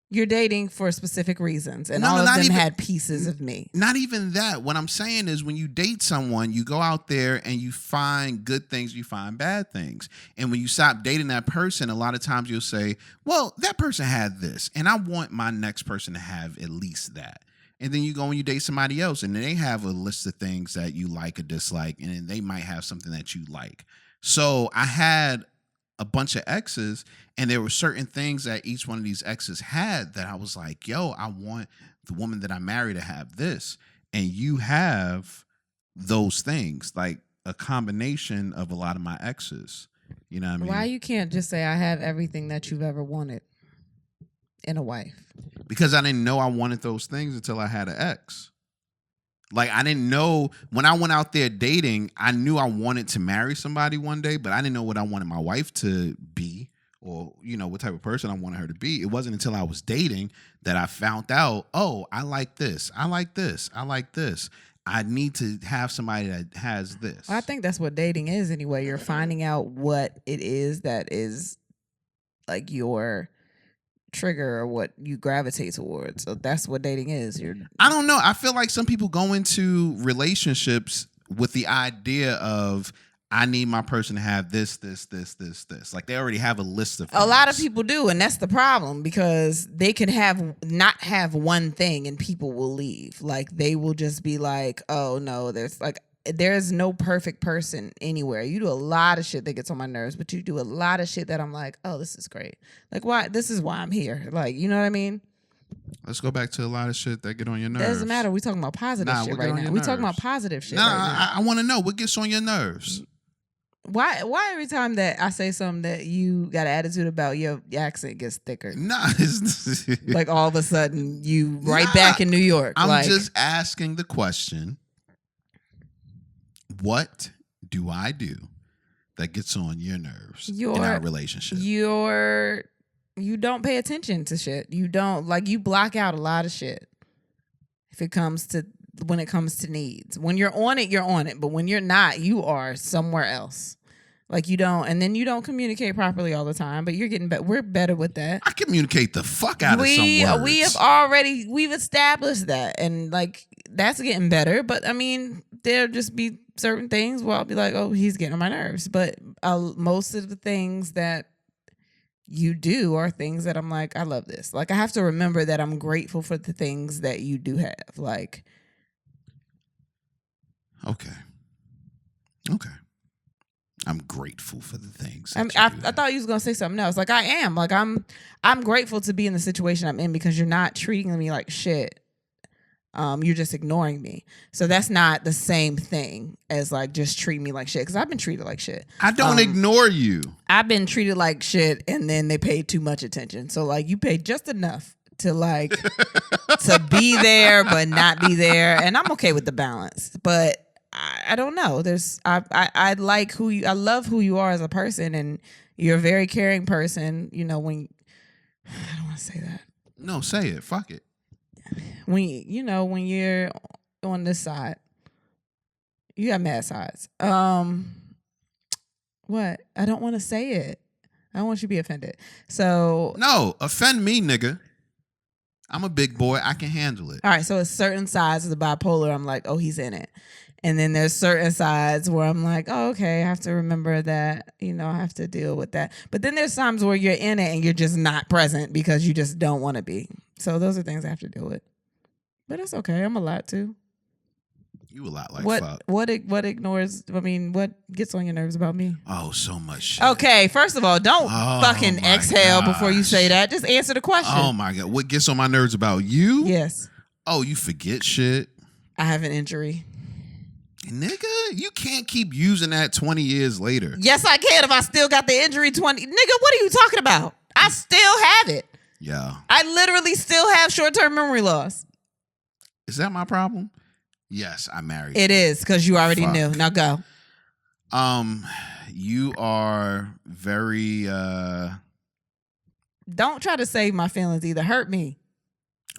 you're dating for specific reasons, and all of them had pieces of me. Not even that. What I'm saying is when you date someone, you go out there and you find good things, you find bad things. And when you stop dating that person, a lot of times you'll say, well, that person had this, and I want my next person to have at least that. And then you go and you date somebody else, and they have a list of things that you like or dislike, and then they might have something that you like. So I had a bunch of exes, and there were certain things that each one of these exes had that I was like, yo, I want the woman that I marry to have this. And you have those things, like a combination of a lot of my exes. You know what I mean? Why you can't just say I have everything that you've ever wanted in a wife? Because I didn't know I wanted those things until I had an ex. Like, I didn't know when I went out there dating, I knew I wanted to marry somebody one day, but I didn't know what I wanted my wife to be or, what type of person I wanted her to be. It wasn't until I was dating that I found out, oh, I like this. I like this. I like this. I need to have somebody that has this. Well, I think that's what dating is anyway. You're finding out what it is that is like your trigger or what you gravitate towards. So that's what dating is. I don't know. I feel like some people go into relationships with the idea of I need my person to have this. Like they already have a list of things. A lot of people do, and that's the problem because they can not have one thing and people will leave. Like they will just be like, oh no, there's no perfect person anywhere. You do a lot of shit that gets on my nerves, but you do a lot of shit that I'm like, oh, this is great. Like, why? This is why I'm here. Like, you know what I mean? Let's go back to a lot of shit that get on your nerves. Doesn't matter. We're talking about positive shit right now. We're talking about positive shit right now. I want to know what gets on your nerves. Why every time that I say something that you got an attitude about, your accent gets thicker? Nah. Like all of a sudden you back in New York. I'm just asking the question. What do I do that gets on your nerves in our relationship? You don't pay attention to shit. You don't you block out a lot of shit. When it comes to needs. When you're on it, you're on it. But when you're not, you are somewhere else. Like you don't, and then you don't communicate properly all the time, but you're getting better. We're better with that. I communicate the fuck out of some words. We've established that, and that's getting better. But I mean, there'll just be certain things where I'll be like, oh, he's getting on my nerves. But most of the things that you do are things that I'm like, I love this. Like I have to remember that I'm grateful for the things that you do have. Like, okay. I'm grateful for the things. I thought you was gonna say something else. Like I am. Like I'm grateful to be in the situation I'm in because you're not treating me like shit. You're just ignoring me. So that's not the same thing as just treat me like shit. Because I've been treated like shit. I don't ignore you. I've been treated like shit, and then they paid too much attention. So you paid just enough to to be there but not be there, and I'm okay with the balance. But I don't know. I like I love who you are as a person, and you're a very caring person. When I don't want to say that. No, say it. Fuck it. When you're on this side, you got mad sides. What? I don't want to say it. I don't want you to be offended. So no, offend me, nigga. I'm a big boy. I can handle it. All right. So it's certain sides of the bipolar. I'm like, oh, he's in it. And then there's certain sides where I'm like, oh, okay, I have to remember that, I have to deal with that. But then there's times where you're in it and you're just not present because you just don't want to be. So those are things I have to deal with. But it's okay. I'm a lot too. You a lot like fuck. What gets on your nerves about me? Oh, so much shit. Okay, first of all, don't fucking exhale before you say that. Just answer the question. Oh my God. What gets on my nerves about you? Yes. Oh, you forget shit. I have an injury. Nigga, you can't keep using that 20 years later. Yes, I can if I still got the injury 20. Nigga, what are you talking about? I still have it. Yeah. I literally still have short-term memory loss. Is that my problem? Yes, I married you. It is, because you already knew. Now go. You are very Don't try to save my feelings either. Hurt me.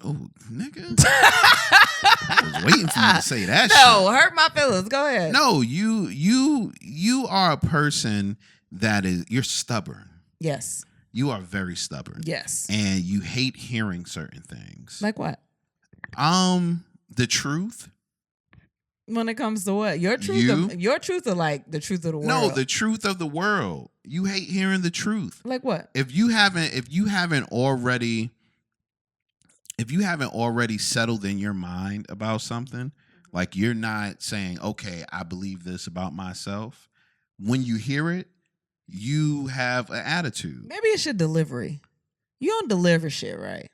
Oh, nigga. I was waiting for you to say that shit. No, hurt my feelings. Go ahead. No, you are a person that you're stubborn. Yes. You are very stubborn. Yes. And you hate hearing certain things. Like what? The truth. When it comes to what? Your truth? Your truth or like the truth of the world? No, the truth of the world. You hate hearing the truth. Like what? If you haven't already settled in your mind about something, like you're not saying, okay, I believe this about myself. When you hear it, you have an attitude. Maybe it's your delivery. You don't deliver shit right.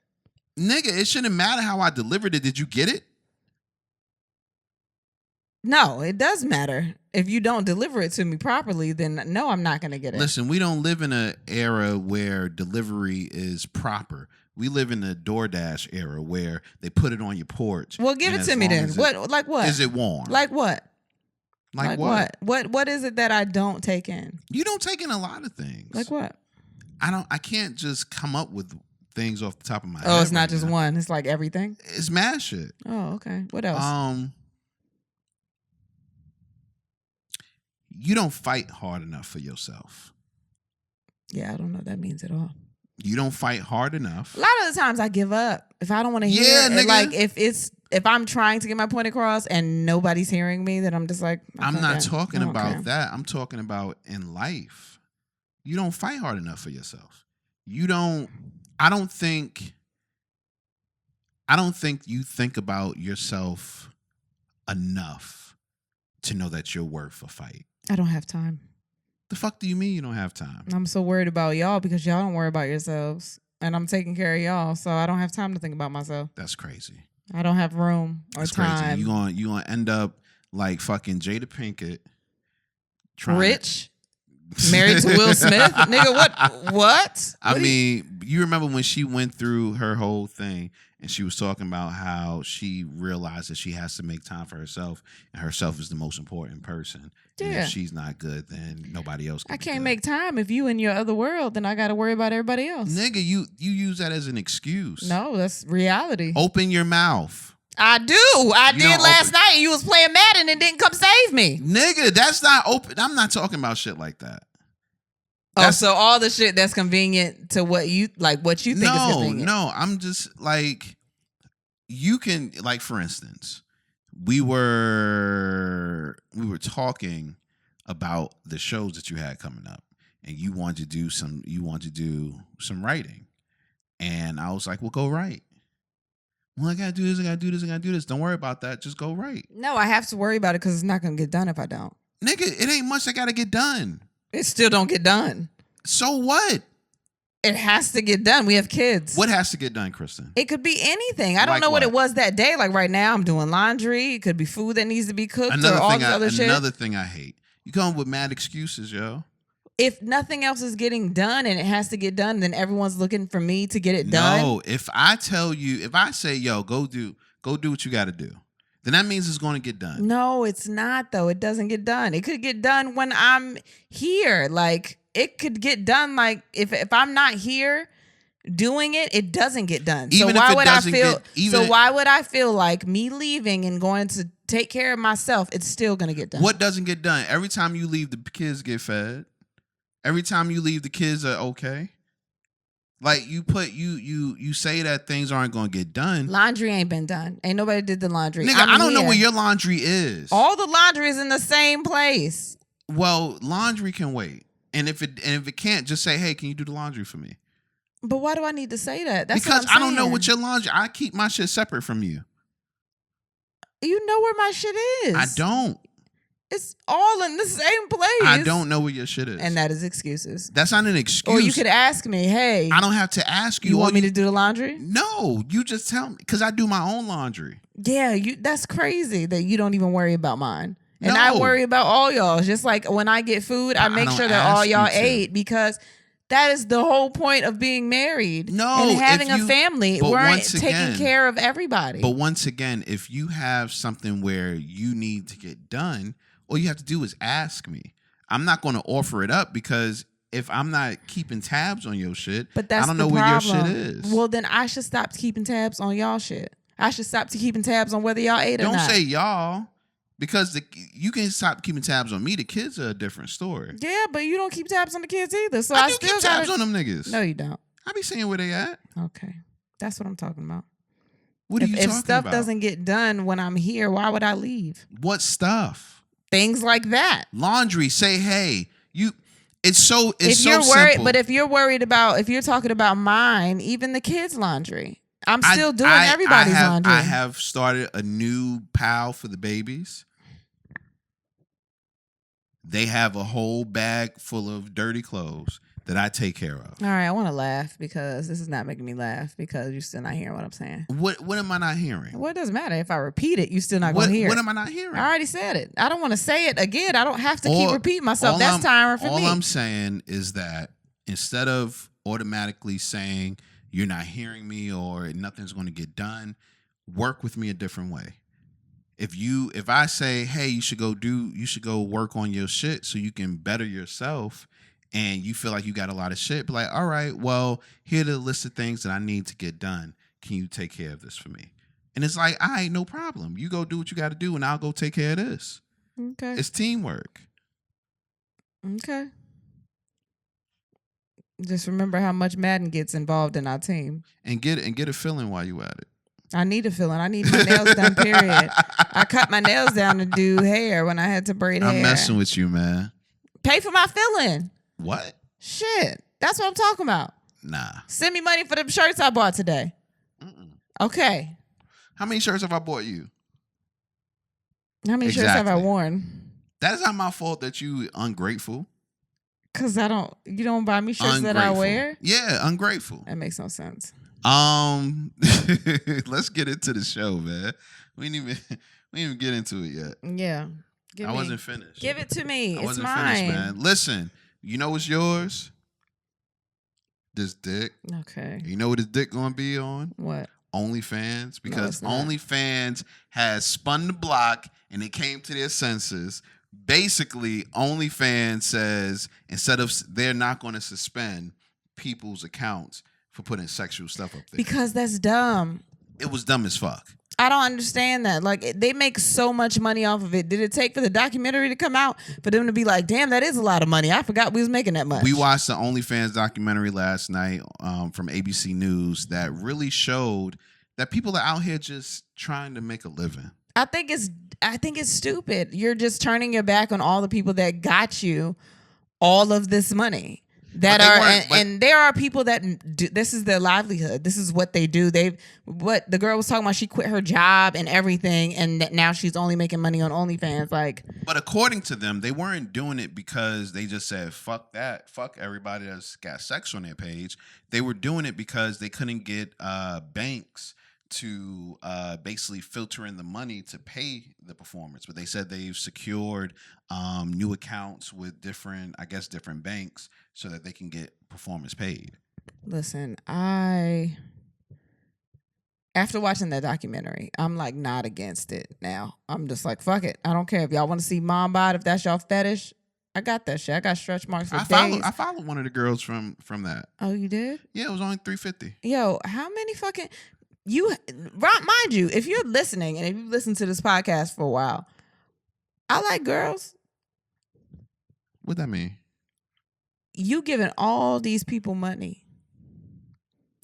Nigga, it shouldn't matter how I delivered it. Did you get it? No, it does matter. If you don't deliver it to me properly, then no, I'm not going to get it. Listen, we don't live in an era where delivery is proper. We live in the DoorDash era where they put it on your porch. Well, give it to me then. What? Like what? Is it warm? Like what? Like what? What is it that I don't take in? You don't take in a lot of things. Like what? I can't just come up with things off the top of my head. Oh, it's not just one. It's like everything. It's mad shit. Oh, okay. What else? You don't fight hard enough for yourself. Yeah, I don't know what that means at all. You don't fight hard enough. A lot of the times I give up if I don't want to hear. Yeah, nigga. Like if I'm trying to get my point across and nobody's hearing me, then I'm just like. I'm not talking about that. I'm talking about in life. You don't fight hard enough for yourself. You don't. I don't think you think about yourself enough to know that you're worth a fight. I don't have time. The fuck do you mean you don't have time? I'm so worried about y'all because y'all don't worry about yourselves. And I'm taking care of y'all, so I don't have time to think about myself. That's crazy. I don't have room or That's time. Crazy. You gonna end up like fucking Jada Pinkett. Rich? Married to Will Smith? Nigga, what? I mean, you remember when she went through her whole thing and she was talking about how she realized that she has to make time for herself and herself is the most important person. Yeah. And if she's not good, then nobody else can. I can't make time. If you in your other world, then I got to worry about everybody else. Nigga, you use that as an excuse. No, that's reality. Open your mouth. I do. I did last night and you was playing Madden and didn't come save me. Nigga, that's not open. I'm not talking about shit like that. So all the shit that's convenient to what you think is convenient. No, I'm just like, you can, like, for instance, we were talking about the shows that you had coming up and you wanted to do some writing. And I was like, well, go write. Well, I gotta do this, I gotta do this, I gotta do this. Don't worry about that. Just go write. No, I have to worry about it because it's not gonna get done if I don't. Nigga, it ain't much that gotta get done. It still don't get done. So what? It has to get done. We have kids. What has to get done, Kristen? It could be anything. I don't know what it was that day. Like right now, I'm doing laundry. It could be food that needs to be cooked or all this other shit. Another thing I hate. You come up with mad excuses, yo. If nothing else is getting done and it has to get done, then everyone's looking for me to get it done. No, if I say, yo, go do what you got to do, then that means it's going to get done. No, it's not, though. It doesn't get done. It could get done when I'm here. Like, it could get done, like, if I'm not here doing it, it doesn't get done. So why would I feel like me leaving and going to take care of myself, it's still going to get done? What doesn't get done? Every time you leave, the kids get fed. Every time you leave, the kids are okay. Like you say that things aren't going to get done. Laundry ain't been done. Ain't nobody did the laundry. Nigga, I don't know where your laundry is. All the laundry is in the same place. Well, laundry can wait. And if it can't, just say, hey, can you do the laundry for me? But why do I need to say that? That's because I don't know what your laundry. I keep my shit separate from you. You know where my shit is. I don't. It's all in the same place. I don't know where your shit is. And that is excuses. That's not an excuse. Or you could ask me, hey. I don't have to ask you. You want me to do the laundry? No, you just tell me. Because I do my own laundry. Yeah, that's crazy that you don't even worry about mine. And I worry about all y'all. Just like when I get food, I make sure that all y'all ate, because that is the whole point of being married and having a family. We're taking care of everybody. But once again, if you have something where you need to get done, all you have to do is ask me. I'm not going to offer it up, because if I'm not keeping tabs on your shit, I don't know where your shit is. Well, then I should stop keeping tabs on y'all shit. I should stop keeping tabs on whether y'all ate or not. Don't say y'all. Because you can stop keeping tabs on me. The kids are a different story. Yeah, but you don't keep tabs on the kids either. So I do still keep tabs on them niggas. No, you don't. I be seeing where they at. Okay. That's what I'm talking about. What are you talking about? If stuff doesn't get done when I'm here, why would I leave? What stuff? Things like that. Laundry. Say, hey, it's so simple. But if you're worried about, if you're talking about mine, even the kids' laundry, I'm still doing everybody's laundry. I have started a new pile for the babies. They have a whole bag full of dirty clothes that I take care of. All right, I want to laugh because this is not making me laugh because you're still not hearing what I'm saying. What am I not hearing? Well, it doesn't matter. If I repeat it, you're still not going to hear it. What am I not hearing? I already said it. I don't want to say it again. I don't have to keep repeating myself. That's tiring for me. All I'm saying is that instead of automatically saying you're not hearing me or nothing's going to get done, work with me a different way. If I say, hey, you should go work on your shit so you can better yourself, and you feel like you got a lot of shit, be like, all right, well, here are the list of things that I need to get done. Can you take care of this for me? And it's like, all right, no problem. You go do what you got to do, and I'll go take care of this. Okay. It's teamwork. Okay. Just remember how much Madden gets involved in our team. And get a feeling while you at it. I need a feeling. I need my nails done, period. I cut my nails down to do hair when I had to braid hair. I'm messing with you, man. Pay for my filling. What? Shit. That's what I'm talking about. Nah. Send me money for the shirts I bought today. Okay. How many shirts have I bought you? How many shirts have I worn? That is not my fault that you ungrateful. Because you don't buy me shirts that I wear? Yeah, ungrateful. That makes no sense. Let's get into the show, man. We didn't even get into it yet. Yeah. I wasn't finished. Give it to me. I wasn't finished, man. Listen, you know what's yours? This dick. Okay. You know what his dick gonna be on? What? OnlyFans. Because OnlyFans has spun the block and it came to their senses. Basically, OnlyFans says they're not going to suspend people's accounts for putting sexual stuff up there. Because that's dumb. It was dumb as fuck. I don't understand that. Like, they make so much money off of it. Did it take for the documentary to come out for them to be like, damn, that is a lot of money? I forgot we was making that much. We watched the OnlyFans documentary last night from ABC News that really showed that people are out here just trying to make a living. I think it's stupid. You're just turning your back on all the people that got you all of this money. And there are people that this is their livelihood. This is what they do. What the girl was talking about, she quit her job and everything, and now she's only making money on OnlyFans. But according to them, they weren't doing it because they just said, fuck that. Fuck everybody that's got sex on their page. They were doing it because they couldn't get banks to basically filter in the money to pay the performance. But they said they've secured new accounts with different banks so that they can get performance paid. Listen, after watching that documentary, I'm like not against it now. I'm just like, fuck it. I don't care if y'all want to see mom bod, if that's y'all fetish. I got that shit. I got stretch marks for days. I followed one of the girls from that. Oh, you did? Yeah, it was only $350. Yo, how many fucking... mind you, if you're listening and if you've listened to this podcast for a while, I like girls. What that mean? You giving all these people money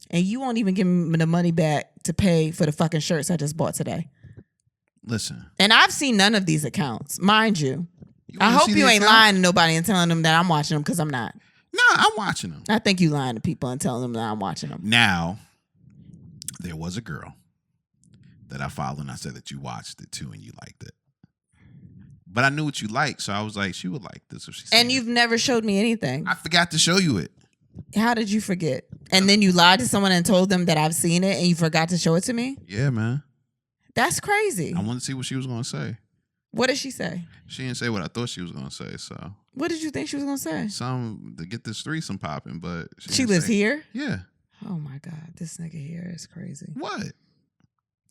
and you won't even give them the money back to pay for the fucking shirts I just bought today. Listen. And I've seen none of these accounts, mind you. I hope you ain't lying to nobody and telling them that I'm watching them, because I'm not. No, I'm watching them. I think you lying to people and telling them that I'm watching them. Now, there was a girl that I followed and I said that you watched it too and you liked it. But I knew what you liked, so I was like, she would like this if she And you've never showed me anything. I forgot to show you it. How did you forget? And then you lied to someone and told them that I've seen it and you forgot to show it to me? Yeah, man. That's crazy. I wanted to see what she was going to say. What did she say? She didn't say what I thought she was gonna say. So what did you think she was gonna say? Some to get this threesome popping, but she lives here. Yeah. Oh my God, this nigga here is crazy. What?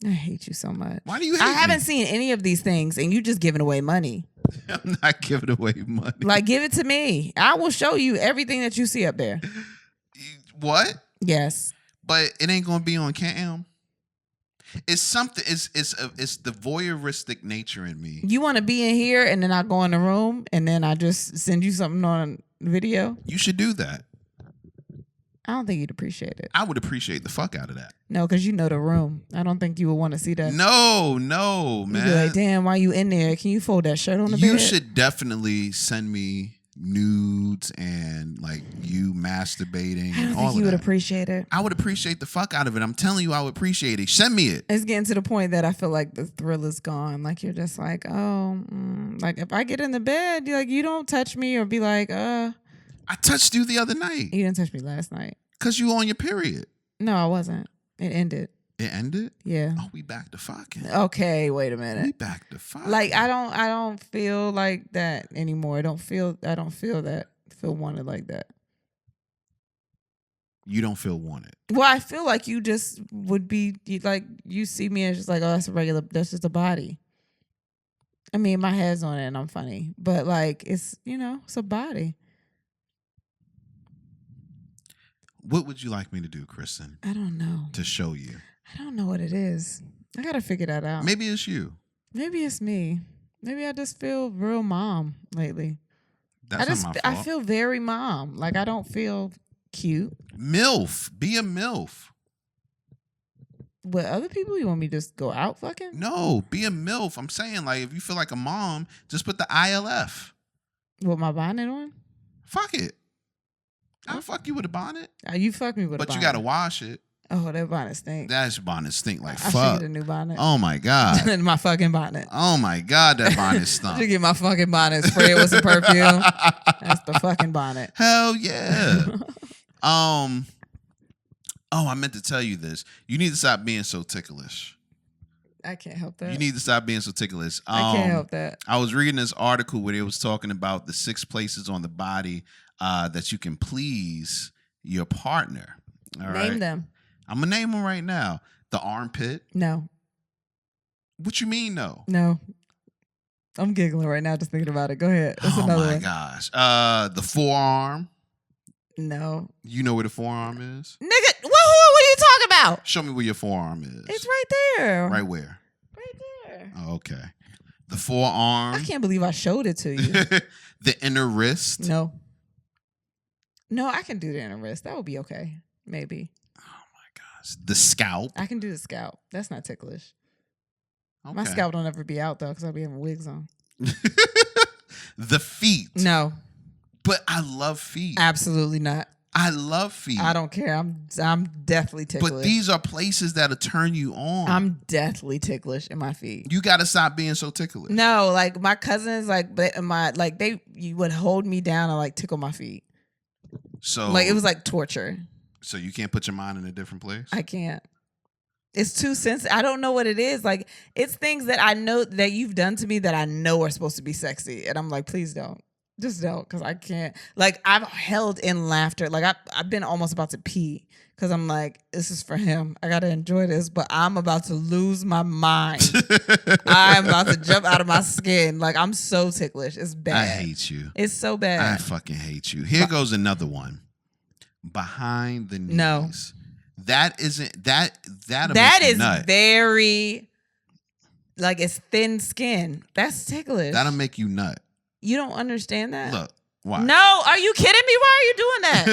I hate you so much. Why do you hate me? I haven't seen any of these things, and you just giving away money. I'm not giving away money. Like, give it to me. I will show you everything that you see up there. What? Yes. But it ain't gonna be on cam. It's something. It's the voyeuristic nature in me. You want to be in here, and then I go in the room, and then I just send you something on video. You should do that. I don't think you'd appreciate it. I would appreciate the fuck out of that. No, because you know the room. I don't think you would want to see that. No, man. You'd be like, damn, why you in there? Can you fold that shirt on the bed? You should definitely send me nudes and like you masturbating. I don't think you would appreciate it. I would appreciate the fuck out of it. I'm telling you, I would appreciate it. Send me it. It's getting to the point that I feel like the thrill is gone. Like you're just like, like if I get in the bed, you're like, you don't touch me or be like, I touched you the other night. You didn't touch me last night. Because you on your period. No, I wasn't. It ended. It ended? Yeah. Oh, we back to fucking. Okay, wait a minute. We back to fucking. Like I don't feel like that anymore. I don't feel that. Feel wanted like that. You don't feel wanted. Well, I feel like you just would be like you see me as just like, oh, that's just a body. I mean, my head's on it and I'm funny, but like it's it's a body. What would you like me to do, Kristen? I don't know. To show you. I don't know what it is. I gotta figure that out. Maybe it's you. Maybe it's me. Maybe I just feel real mom lately. That's not my fault. I feel very mom. Like I don't feel cute. MILF. Be a MILF. With other people, you want me to just go out fucking? No, be a MILF. I'm saying, like, if you feel like a mom, just put the ILF. With my bonnet on? Fuck it. I'll fuck you with a bonnet. You fuck me with a bonnet. But you gotta wash it. Oh, that bonnet stink. That bonnet stink like fuck. I should get a new bonnet. Oh my God. My fucking bonnet. Oh my God, that bonnet stunk. I should get my fucking bonnet, spray it with some perfume. That's the fucking bonnet. Hell yeah. Oh, I meant to tell you this. You need to stop being so ticklish. I can't help that. You need to stop being so ticklish. I can't help that. I was reading this article where they was talking about the 6 places on the body that you can please your partner. All right? Name them. I'm going to name them right now. The armpit. No. What you mean, no? No. I'm giggling right now just thinking about it. Go ahead. That's another one. Gosh. The forearm. No. You know where the forearm is? Nigga, what are you talking about? Show me where your forearm is. It's right there. Right where? Right there. Oh, okay. The forearm. I can't believe I showed it to you. The inner wrist. No. No, I can do the inner wrist. That would be okay. Maybe. Oh my gosh. The scalp. I can do the scalp. That's not ticklish. Okay. My scalp don't ever be out though because I'll be having wigs on. The feet. No. But I love feet. Absolutely not. I love feet. I don't care. I'm deathly ticklish. But these are places that'll turn you on. I'm deathly ticklish in my feet. You got to stop being so ticklish. No, like my cousins, you would hold me down and like tickle my feet. So like it was like torture. So you can't put your mind in a different place? I can't. It's too sensitive. I don't know what it is. Like it's things that I know that you've done to me that I know are supposed to be sexy, and I'm like, please don't. Just don't, because I can't. Like, I've held in laughter. Like, I've been almost about to pee because I'm like, this is for him. I got to enjoy this, but I'm about to lose my mind. I'm about to jump out of my skin. Like, I'm so ticklish. It's bad. I hate you. It's so bad. I fucking hate you. Here goes another one. Behind the knees. No. That isn't, that is nut. very, like, it's thin skin. That's ticklish. That'll make you nut. You don't understand that? Look, why? No, are you kidding me? Why are you doing that?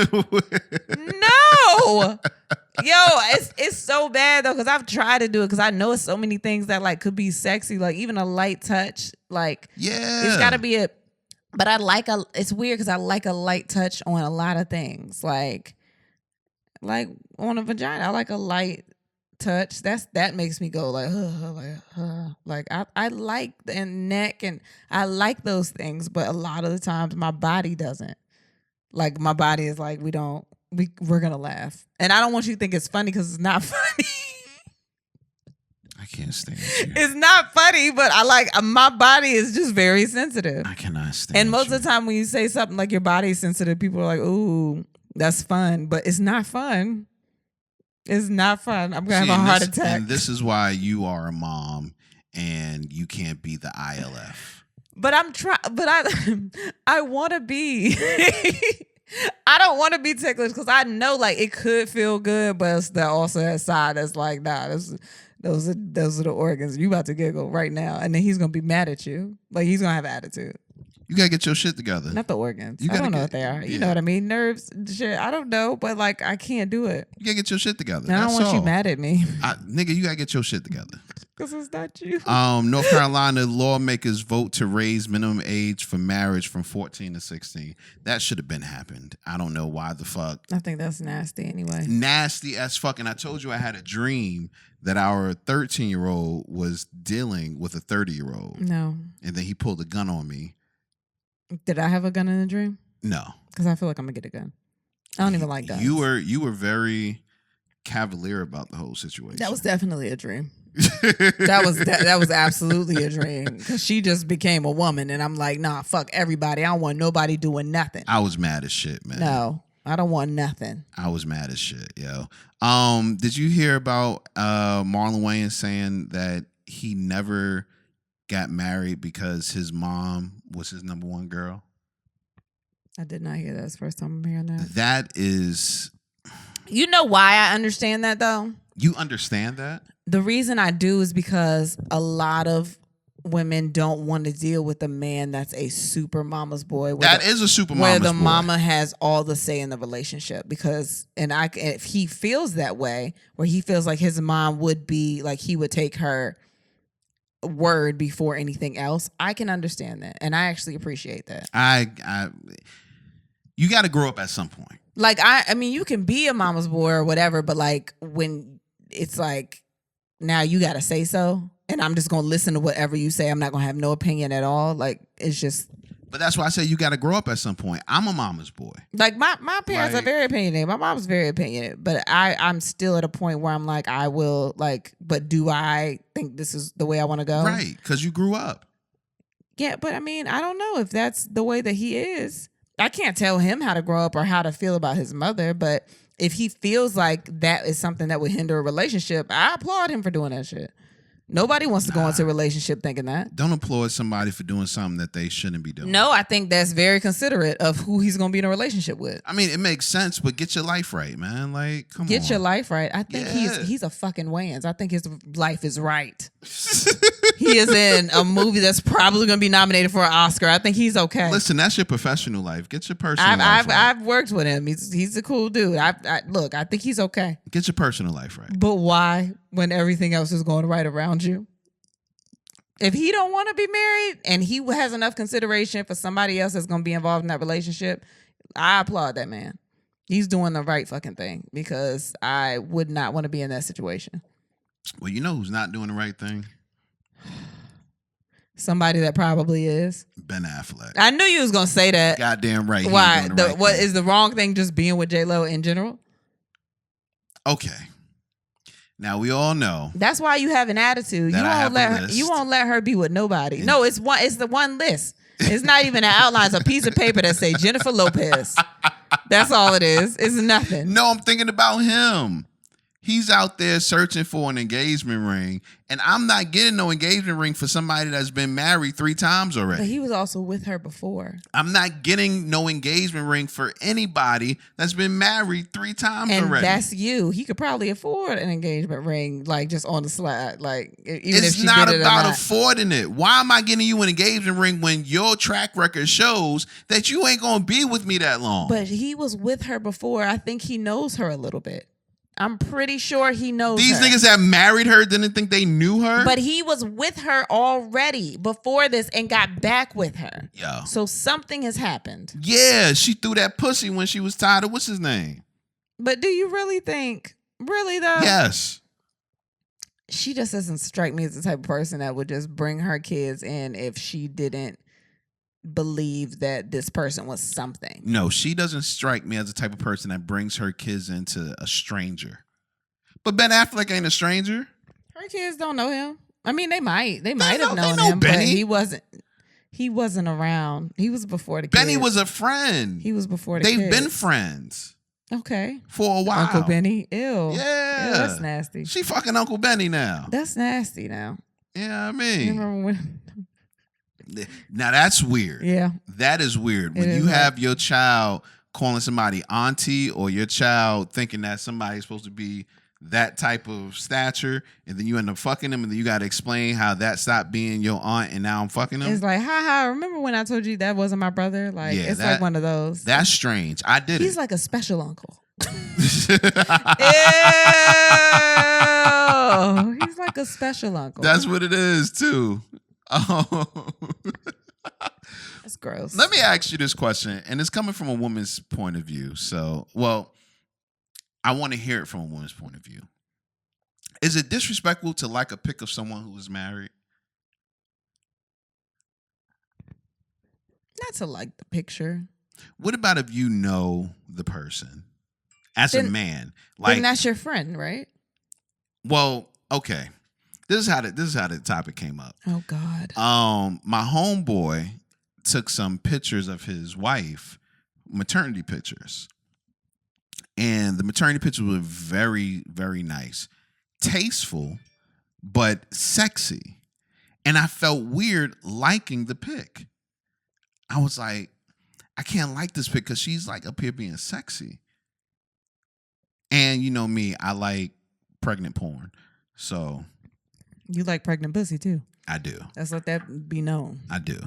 No. Yo, it's so bad though, because I've tried to do it because I know it's so many things that like could be sexy, like even a light touch. Like, yeah, it's gotta be but it's weird because I like a light touch on a lot of things. Like on a vagina, I like a light touch. That makes me go like I like the neck and I like those things, but a lot of the times my body doesn't. Like my body is like we're gonna laugh, and I don't want you to think it's funny because it's not funny. I can't stand you. It's not funny, but my body is just very sensitive. I cannot stand And most of the time when you say something like your body's sensitive, people are like, ooh, that's fun. But it's not fun. It's not fun. I'm going to have a heart attack. And this is why you are a mom and you can't be the ILF. But I want to be. I don't want to be ticklish because I know like it could feel good, but it's also that side that's like, nah, those are the organs. You about to giggle right now, and then he's gonna be mad at you. Like he's gonna have attitude. You gotta get your shit together. Not the organs. I don't know what they are. You know what I mean? Nerves, shit. I don't know, but like I can't do it. You gotta get your shit together. I don't want you mad at me, nigga. You gotta get your shit together. Because it's not you. North Carolina lawmakers vote to raise minimum age for marriage from 14 to 16. That should have been happened. I don't know why the fuck. I think that's nasty anyway. Nasty as fuck. And I told you I had a dream that our 13-year-old was dealing with a 30-year-old. No. And then he pulled a gun on me. Did I have a gun in a dream? No. Because I feel like I'm going to get a gun. I don't even like guns. You were very cavalier about the whole situation. That was definitely a dream. that was absolutely a dream because she just became a woman and I'm like, nah, fuck everybody. I don't want nobody doing nothing. I was mad as shit, man. No, I don't want nothing. I was mad as shit, yo. Did you hear about Marlon Wayans saying that he never got married because his mom was his number one girl? I did not hear that. It's the first time I'm hearing that. That is... You know why I understand that though? You understand that? The reason I do is because a lot of women don't want to deal with a man that's a super mama's boy. That is a super mama's boy. Where the mama has all the say in the relationship. Because, if he feels that way, where he feels like his mom would be, like he would take her word before anything else, I can understand that. And I actually appreciate that. You got to grow up at some point. Like, I mean, you can be a mama's boy or whatever, but like when it's like, now you got to say so. And I'm just going to listen to whatever you say. I'm not going to have no opinion at all. Like, it's just. But that's why I say you got to grow up at some point. I'm a mama's boy. Like, my parents are very opinionated. My mom's very opinionated. But I'm still at a point where I'm like, I will, like, but do I think this is the way I want to go? Right. Because you grew up. Yeah. But I mean, I don't know if that's the way that he is. I can't tell him how to grow up or how to feel about his mother. But if he feels like that is something that would hinder a relationship, I applaud him for doing that shit. Nobody wants to go into a relationship thinking that. Don't applaud somebody for doing something that they shouldn't be doing. No, I think that's very considerate of who he's going to be in a relationship with. I mean, it makes sense, but get your life right, man. Like, come on. Get your life right. I think he's a fucking Wayans. I think his life is right. He is in a movie that's probably going to be nominated for an Oscar. I think he's okay. Listen, that's your professional life. Get your personal life right. I've worked with him. He's a cool dude. Look, I think he's okay. Get your personal life right. But why when everything else is going right around you? If he don't want to be married and he has enough consideration for somebody else that's going to be involved in that relationship, I applaud that man. He's doing the right fucking thing because I would not want to be in that situation. Well, you know who's not doing the right thing? Somebody that probably is. Ben Affleck. I knew you was going to say that. Goddamn right. Why? What is the wrong thing just being with J-Lo in general? Okay. Now we all know. That's why you have an attitude. You won't let her be with nobody. No, it's the one list. It's not even an outline. It's a piece of paper that say Jennifer Lopez. That's all it is. It's nothing. No, I'm thinking about him. He's out there searching for an engagement ring, and I'm not getting no engagement ring for somebody that's been married 3 times already. But he was also with her before. I'm not getting no engagement ring for anybody that's been married 3 times already. And that's you. He could probably afford an engagement ring, like just on the slide. Like even it's if she not did it about or not. affording it. Why am I getting you an engagement ring when your track record shows that you ain't gonna be with me that long? But he was with her before. I think he knows her a little bit. I'm pretty sure he knows These her. niggas that married her didn't think they knew her? But he was with her already before this and got back with her. Yeah. So something has happened. Yeah, she threw that pussy when she was tired of what's his name? But do you really think? Really though? Yes. She just doesn't strike me as the type of person that would just bring her kids in if she didn't believe that this person was something. No, she doesn't strike me as the type of person that brings her kids into a stranger. But Ben Affleck ain't a stranger. Her Her kids don't know him. I mean, they might have known him, Benny. But he wasn't around. He was before the kids. Benny was a friend. He was before the kids. They've been friends. Okay. For a while. Uncle Benny. Ew. Yeah. Ew, that's nasty. She fucking Uncle Benny now. That's nasty now. Yeah, I mean. You remember when? Now that's weird. Yeah. That is weird. When you have your child calling somebody auntie, or your child thinking that somebody's supposed to be that type of stature, and then you end up fucking them, and then you got to explain how that stopped being your aunt and now I'm fucking them. It's like, haha, remember when I told you that wasn't my brother? Like, yeah, it's like one of those. That's strange. I did He's like a special uncle. Ew. He's like a special uncle. That's what it is too. Oh. That's gross. Let me ask you this question, and it's coming from a woman's point of view. So, well, I want to hear it from a woman's point of view. Is it disrespectful to like a pic of someone who is married? Not to like the picture. What about if you know the person as a man? Like, then that's your friend, right? Well, okay. This is how the topic came up. Oh God. My homeboy took some pictures of his wife, maternity pictures. And the maternity pictures were very, very nice. Tasteful, but sexy. And I felt weird liking the pic. I was like, I can't like this pic because she's like up here being sexy. And you know me, I like pregnant porn. So you like pregnant pussy too. I do. Let's let that be known. I do.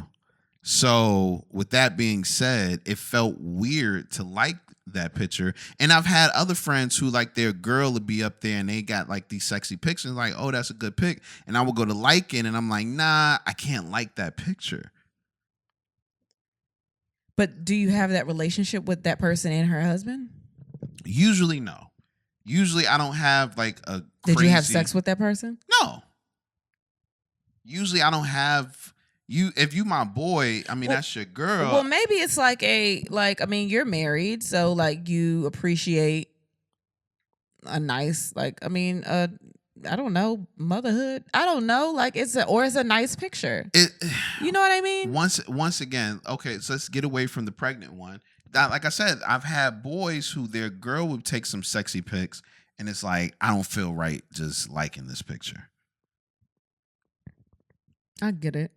So with that being said, it felt weird to like that picture. And I've had other friends who like their girl would be up there and they got like these sexy pictures, like, oh, that's a good pic. And I would go to like it and I'm like, nah, I can't like that picture. But do you have that relationship with that person and her husband? Usually no. Usually I don't have like a Did you have sex with that person? No. Usually I don't have if you my boy, I mean, that's your girl. Well, maybe it's like I mean, you're married, so like you appreciate a nice, like, I mean, I don't know, motherhood. I don't know, like it's a nice picture. You know what I mean? Once again, okay, so let's get away from the pregnant one. Like I said, I've had boys who their girl would take some sexy pics, and it's like, I don't feel right just liking this picture. I get it.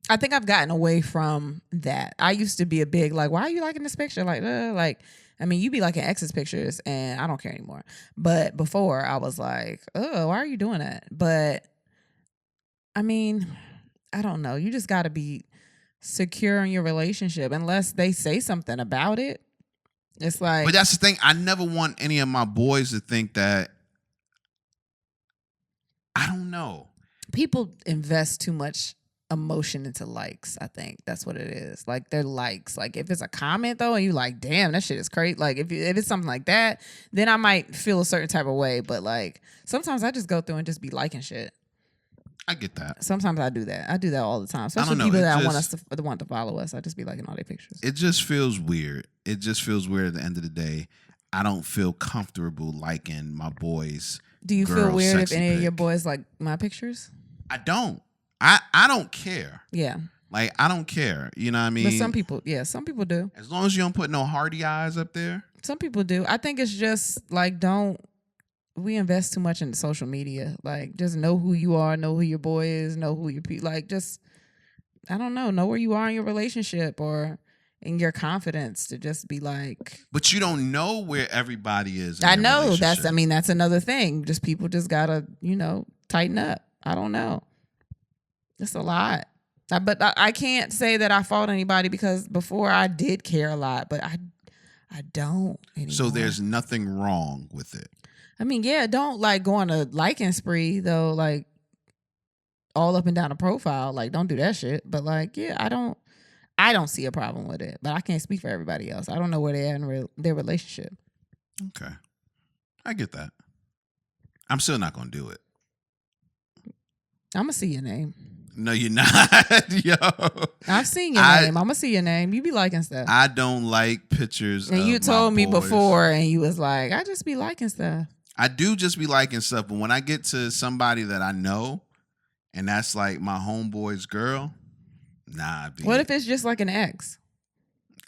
I think I've gotten away from that. I used to be a big, like, why are you liking this picture? Like, I mean, you be liking ex's pictures and I don't care anymore. But before I was like, oh, why are you doing that? But I mean, I don't know. You just got to be secure in your relationship unless they say something about it. It's like, but that's the thing. I never want any of my boys to think that, I don't know. People invest too much emotion into likes. I think that's what it is. Like, they're likes. Like, if it's a comment though and you like, damn, that shit is crazy, like if it's something like that, then I might feel a certain type of way. But like sometimes I just go through and just be liking shit. I get that. Sometimes I do that all the time, especially people that want to follow us. I just be liking all their pictures. It just feels weird. It just feels weird at the end of the day. I don't feel comfortable liking my boys. Do you feel weird if any of your boys like my pictures? I don't. I don't care. Yeah. Like, I don't care. You know what I mean? But some people do. As long as you don't put no hardy eyes up there. Some people do. I think it's just like, we invest too much into social media. Like, just know who you are, know who your boy is, know who your people, like, just, I don't know where you are in your relationship or in your confidence to just be like. But you don't know where everybody is. I know that's another thing. Just people just gotta, tighten up. I don't know. It's a lot. But I can't say that I fought anybody because before I did care a lot, but I don't anymore. So there's nothing wrong with it. I mean, yeah, don't like go on a liking spree though, like all up and down a profile. Like, don't do that shit. But like, yeah, I don't see a problem with it. But I can't speak for everybody else. I don't know where they are in their relationship. Okay. I get that. I'm still not going to do it. I'm going to see your name. No, you're not. Yo. I've seen your name. I'm going to see your name. You be liking stuff. I don't like pictures. And you told me before and you was like, I just be liking stuff. I do just be liking stuff, but when I get to somebody that I know, and that's like my homeboy's girl, nah. What if it's just like an ex?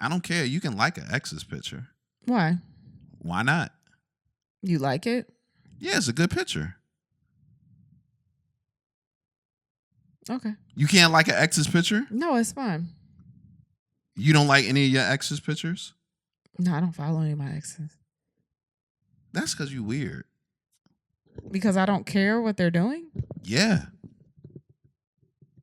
I don't care. You can like an ex's picture. Why? Why not? You like it? Yeah, it's a good picture. Okay. You can't like an ex's picture? No, it's fine. You don't like any of your ex's pictures? No, I don't follow any of my exes. That's because you weird. Because I don't care what they're doing? Yeah.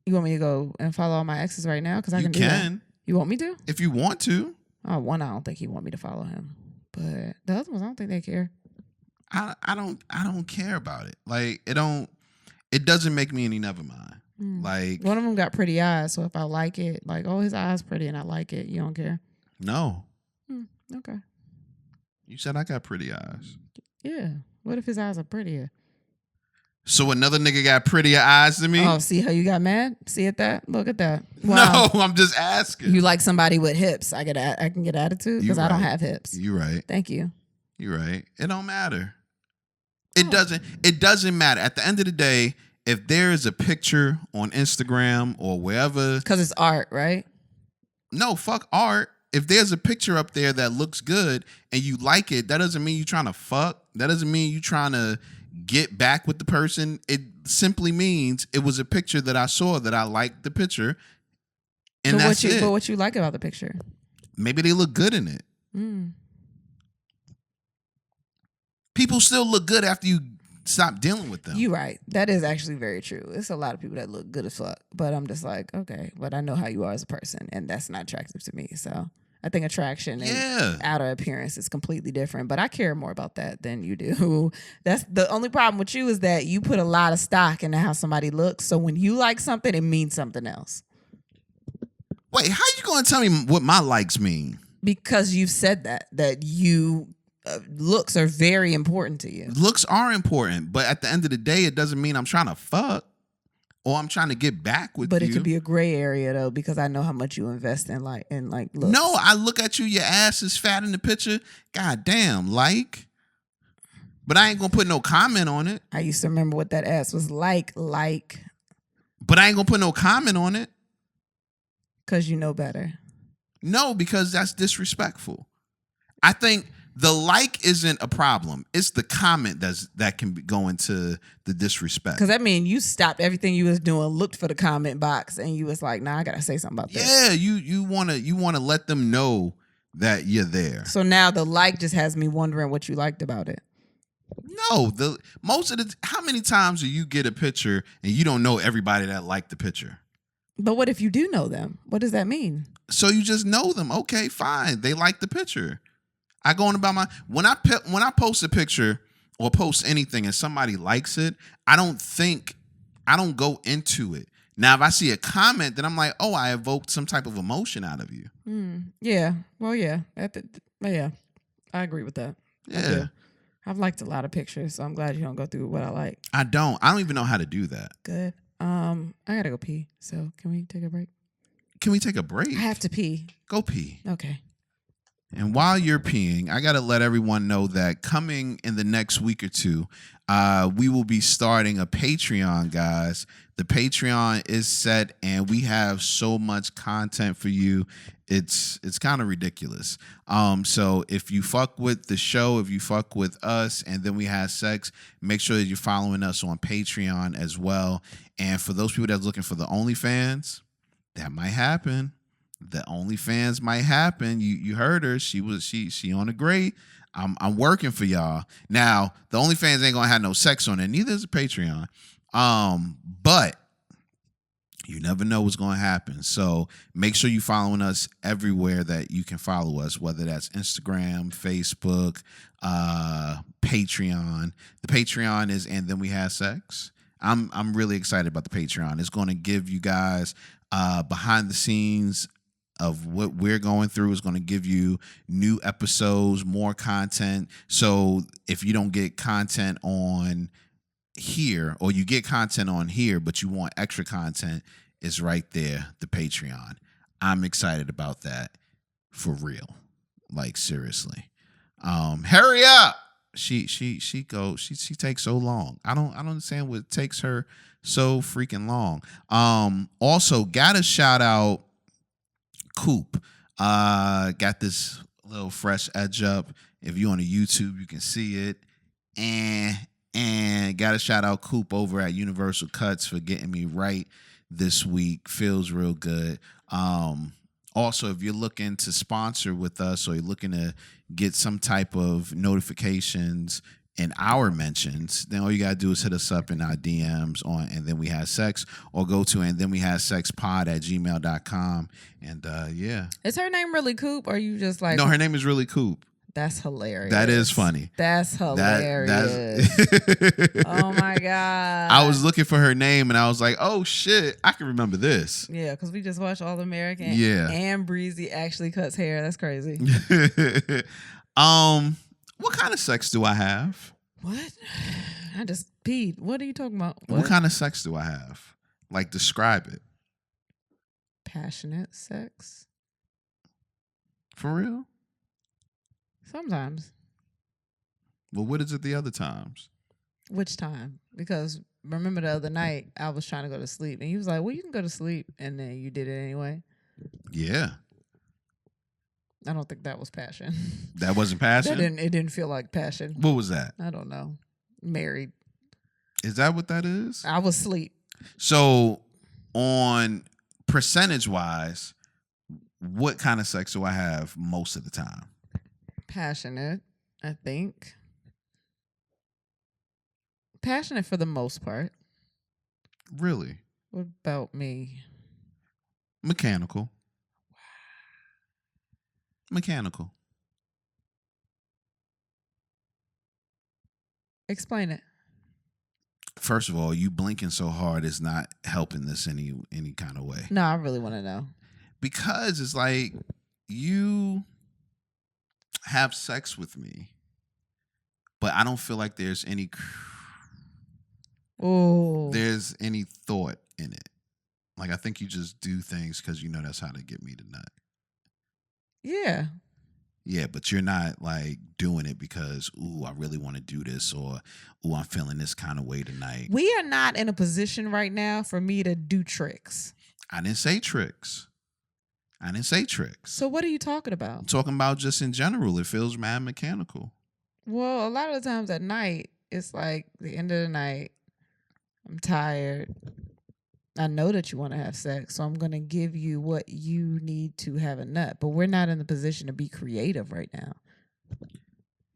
You want me to go and follow all my exes right now? Because I can do that. You want me to? If you want to. Oh, one, I don't think he want me to follow him. But the other ones, I don't think they care. I don't care about it. Like, it doesn't make me any never mind. Like, one of them got pretty eyes, so if I like it, like, oh, his eyes pretty and I like it, you don't care? No. Okay. You said I got pretty eyes. Yeah. What if his eyes are prettier? So another nigga got prettier eyes than me? Oh, see how you got mad? See at that? Look at that. Wow. No, I'm just asking. You like somebody with hips. I can get attitude because I don't have hips. You're right. Thank you. You're right. It don't matter. It doesn't matter. At the end of the day, if there is a picture on Instagram or wherever. Because it's art, right? No, fuck art. If there's a picture up there that looks good and you like it, that doesn't mean you're trying to fuck. That doesn't mean you're trying to get back with the person. It simply means it was a picture that I saw that I liked the picture. And that's it. But what you like about the picture? Maybe they look good in it. People still look good after you stop dealing with them. You're right. That is actually very true. It's a lot of people that look good as fuck. But I'm just like, okay, but I know how you are as a person, and that's not attractive to me. So I think attraction and outer appearance is completely different. But I care more about that than you do. That's the only problem with you, is that you put a lot of stock into how somebody looks. So when you like something, it means something else. Wait, how you going to tell me what my likes mean? Because you've said that you... looks are very important to you. Looks are important, but at the end of the day, it doesn't mean I'm trying to fuck or I'm trying to get back with you. But it could be a gray area though, because I know how much you invest in looks. No, I look at you, your ass is fat in the picture. God damn, like. But I ain't gonna put no comment on it. I used to remember what that ass was like. But I ain't gonna put no comment on it. Because you know better. No, because that's disrespectful. I think the like isn't a problem. It's the comment that can go into the disrespect. Because that means you stopped everything you was doing, looked for the comment box, and you was like, nah, I gotta say something about this. Yeah, you wanna let them know that you're there. So now the like just has me wondering what you liked about it. No, how many times do you get a picture and you don't know everybody that liked the picture? But what if you do know them? What does that mean? So you just know them. Okay, fine. They like the picture. I go on about when I post a picture or post anything and somebody likes it, I don't go into it. Now, if I see a comment, then I'm like, oh, I evoked some type of emotion out of you. Yeah. Well, yeah. Yeah. I agree with that. Yeah. I've liked a lot of pictures, so I'm glad you don't go through what I like. I don't even know how to do that. Good. I gotta go pee. So can we take a break? Can we take a break? I have to pee. Go pee. Okay. And while you're peeing, I got to let everyone know that coming in the next week or two, we will be starting a Patreon, guys. The Patreon is set, and we have so much content for you. It's kind of ridiculous. So if you fuck with the show, if you fuck with us, and then we have sex, make sure that you're following us on Patreon as well. And for those people that's looking for the OnlyFans, that might happen. The OnlyFans might happen. You heard her. She on a great. I'm working for y'all. Now, the OnlyFans ain't gonna have no sex on it. Neither is a Patreon. But you never know what's gonna happen. So make sure you following us everywhere that you can follow us, whether that's Instagram, Facebook, Patreon. The Patreon is And Then We Have Sex. I'm really excited about the Patreon. It's gonna give you guys behind the scenes of what we're going through. Is going to give you new episodes, more content. So if you don't get content on here, or you get content on here, but you want extra content, is right there, the Patreon. I'm excited about that for real. Like, seriously. Hurry up. she takes so long. I don't understand what takes her so freaking long. Also gotta shout out Coop. Got this little fresh edge up. If you're on the YouTube, you can see it. And gotta shout out Coop over at Universal Cuts for getting me right this week. Feels real good. Also, if you're looking to sponsor with us or you're looking to get some type of notifications in our mentions, then all you gotta do is hit us up in our DMs on And Then We Had Sex, or go to andthenwehadSexpod@gmail.com. And yeah. Is her name really Coop, or you just like... No, her name is really Coop. That's hilarious. That is funny. That's hilarious. Oh my God. I was looking for her name and I was like, oh shit, I can remember this. Yeah, because we just watched All American. Yeah. And Breezy actually cuts hair. That's crazy. What kind of sex do I have? What? I just peed. What are you talking about? What kind of sex do I have? Like, describe it. Passionate sex. For real? Sometimes. Well, what is it the other times? Which time? Because remember the other night I was trying to go to sleep and he was like, well, you can go to sleep, and then you did it anyway. Yeah. I don't think that was passion. That wasn't passion? It didn't feel like passion. What was that? I don't know. Married. Is that what that is? I was asleep. So on percentage wise, what kind of sex do I have most of the time? Passionate, I think. Passionate for the most part. Really? What about me? Mechanical. Mechanical. Explain it. First of all, you blinking so hard is not helping this any kind of way. No, I really want to know. Because it's like you have sex with me, but I don't feel like there's any thought in it. Like, I think you just do things because you know that's how to get me to nut. Yeah. Yeah, but you're not like doing it because, ooh, I really want to do this, or, ooh, I'm feeling this kind of way tonight. We are not in a position right now for me to do tricks. I didn't say tricks. So what are you talking about? I'm talking about just in general. It feels mad mechanical. Well, a lot of the times at night, it's like the end of the night. I'm tired. I know that you want to have sex, so I'm going to give you what you need to have a nut. But we're not in the position to be creative right now.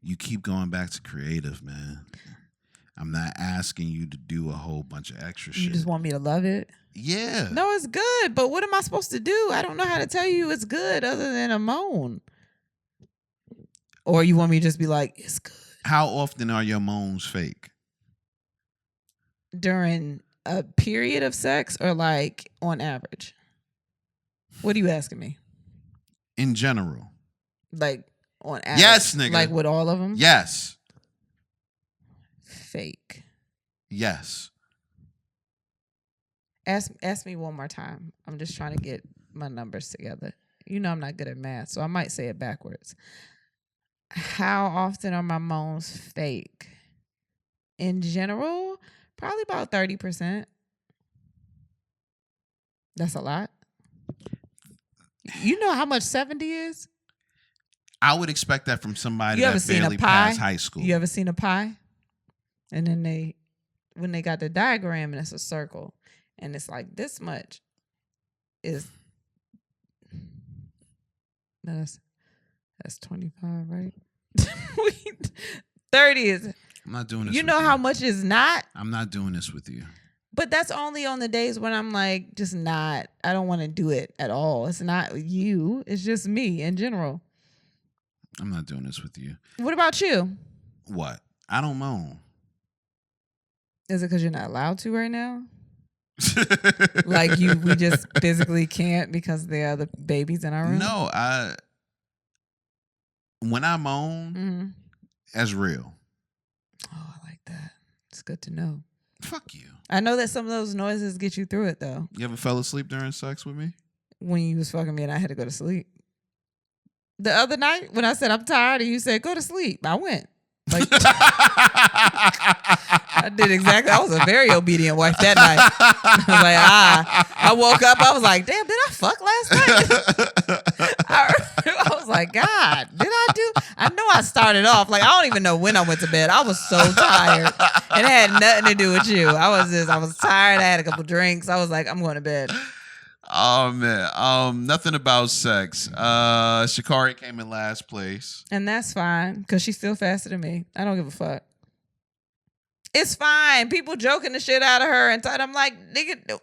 You keep going back to creative, man. I'm not asking you to do a whole bunch of extra shit. You just want me to love it? Yeah. No, it's good, but what am I supposed to do? I don't know how to tell you it's good other than a moan. Or you want me to just be like, it's good. How often are your moans fake? During a period of sex, or like on average? What are you asking me? In general. Like on average? Yes, nigga. Like with all of them? Yes. Fake. Yes. Ask me one more time. I'm just trying to get my numbers together. You know I'm not good at math, so I might say it backwards. How often are my moans fake? In general, probably about 30%. That's a lot. You know how much 70 is? I would expect that from somebody that barely passed high school. You ever seen a pie? And then when they got the diagram and it's a circle and it's like this much is that's 25, right? 30 is. I'm not doing this. You know how much is not? I'm not doing this with you. But that's only on the days when I'm like just not. I don't want to do it at all. It's not you. It's just me in general. I'm not doing this with you. What about you? What? I don't moan. Is it because you're not allowed to right now? Like we just physically can't because there are the babies in our room? No, when I moan, that's real. Oh, I like that. It's good to know. Fuck you. I know that some of those noises get you through it, though. You ever fell asleep during sex with me? When you was fucking me and I had to go to sleep. The other night when I said I'm tired and you said go to sleep, I went. Like, I did exactly. I was a very obedient wife that night. I was like, I woke up. I was like, damn, did I fuck last night? I was like, God, did I do? I know I started off like I don't even know when I went to bed. I was so tired, and it had nothing to do with you. I was tired. I had a couple drinks. I was like, I'm going to bed. Oh man, nothing about sex. Sha'Carri came in last place, and that's fine because she's still faster than me. I don't give a fuck. It's fine. People joking the shit out of her, and I'm like, nigga,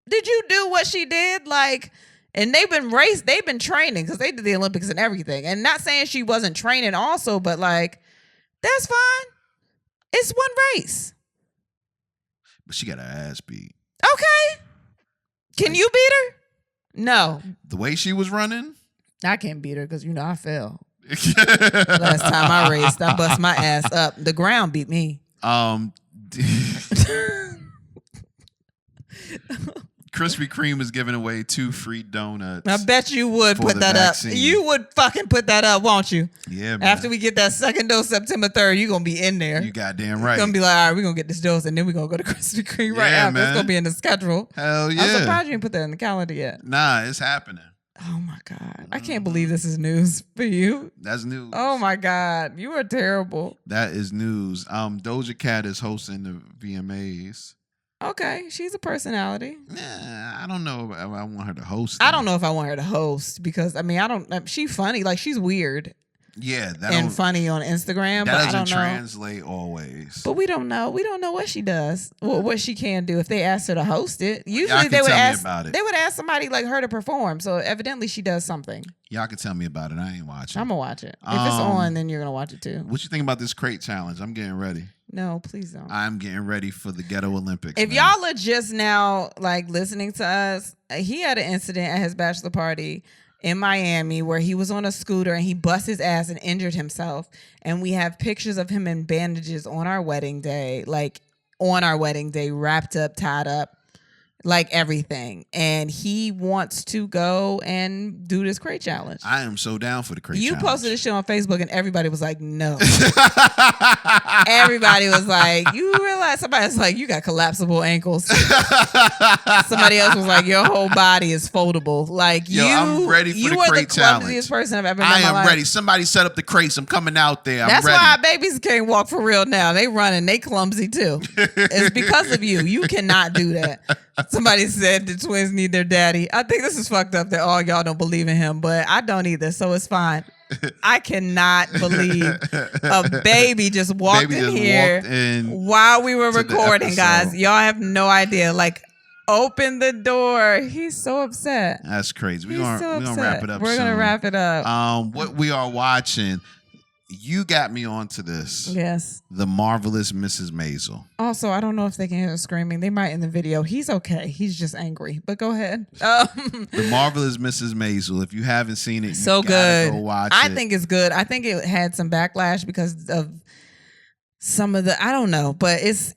did you do what she did? Like, and they've been training because they did the Olympics and everything. And not saying she wasn't training also, but like, that's fine. It's one race. But she got her ass beat. Okay. Can you beat her? No. The way she was running? I can't beat her because, I fell. Last time I raced, I bust my ass up. The ground beat me. Krispy Kreme is giving away 2 free donuts. I bet you would put that vaccine up. You would fucking put that up, won't you? Yeah, man. After we get that second dose September 3rd, you're going to be in there. You goddamn right. You're going to be like, all right, we're going to get this dose, and then we're going to go to Krispy Kreme right after. Man. It's going to be in the schedule. Hell yeah. I'm surprised you didn't put that in the calendar yet. Nah, it's happening. Oh, my God. I can't believe this is news for you. That's news. Oh, my God. You are terrible. That is news. Doja Cat is hosting the VMAs. Okay, she's a personality. Nah, I don't know if I want her to host. I don't know if I want her to host because she's funny. Like she's weird. Yeah, and funny on Instagram. That doesn't translate always. But we don't know. We don't know what she does. What she can do if they ask her to host it. Usually they would ask. They would ask somebody like her to perform. So evidently she does something. Y'all can tell me about it. I ain't watching. I'm gonna watch it. If it's on, then you're gonna watch it too. What you think about this crate challenge? I'm getting ready. No, please don't. I'm getting ready for the Ghetto Olympics. If y'all are just now like listening to us, he had an incident at his bachelor party in Miami where he was on a scooter and he bust his ass and injured himself. And we have pictures of him in bandages on our wedding day, wrapped up, tied up, like everything. And he wants to go and do this crate challenge. I am so down for the crate challenge. You posted this shit on Facebook and everybody was like, no. Everybody was like, you realize, somebody was like, you got collapsible ankles. Somebody else was like, your whole body is foldable. Like, I'm ready for the crate challenge. You are the clumsiest person I've ever met in my life. I am ready. Somebody set up the crates. I'm coming out there. That's ready. why our babies can't walk for real now. They running. They clumsy too. It's because of you. You cannot do that. Somebody said the twins need their daddy. I think this is fucked up that all y'all don't believe in him, but I don't either, so it's fine. I cannot believe a baby just walked in here while we were recording, guys. Y'all have no idea. Like, open the door. He's so upset. That's crazy. We're gonna wrap it up. We're gonna wrap it up. What we are watching. You got me onto this. Yes. The Marvelous Mrs. Maisel. Also, I don't know if they can hear her screaming. They might in the video. He's okay. He's just angry. But go ahead. The Marvelous Mrs. Maisel. If you haven't seen it, so good. Go watch I think it's good. I think it had some backlash because of some of the, I don't know, but it's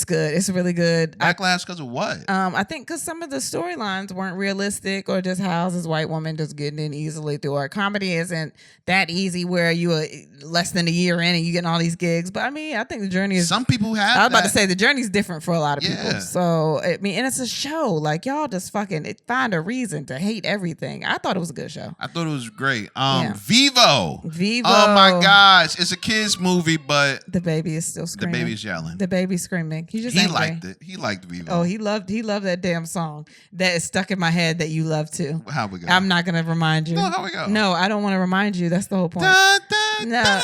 good. It's really good. Backlash because of what? I think because some of the storylines weren't realistic, or just how's this white woman just getting in easily through her. Comedy isn't that easy where you are less than a year in and you getting all these gigs. But I mean, I think the journey is. Some people have. I was about to say the journey's different for a lot of people. So I mean, and it's a show. Like y'all just fucking find a reason to hate everything. I thought it was a good show. I thought it was great. Vivo. Vivo. Oh my gosh, it's a kids movie, but the baby is still screaming. The baby's yelling. The baby's screaming. He liked it. He liked Vivo. Oh, he loved that damn song that is stuck in my head that you love too. How we go? I'm not gonna remind you. No, how we go? No, I don't want to remind you. That's the whole point. No,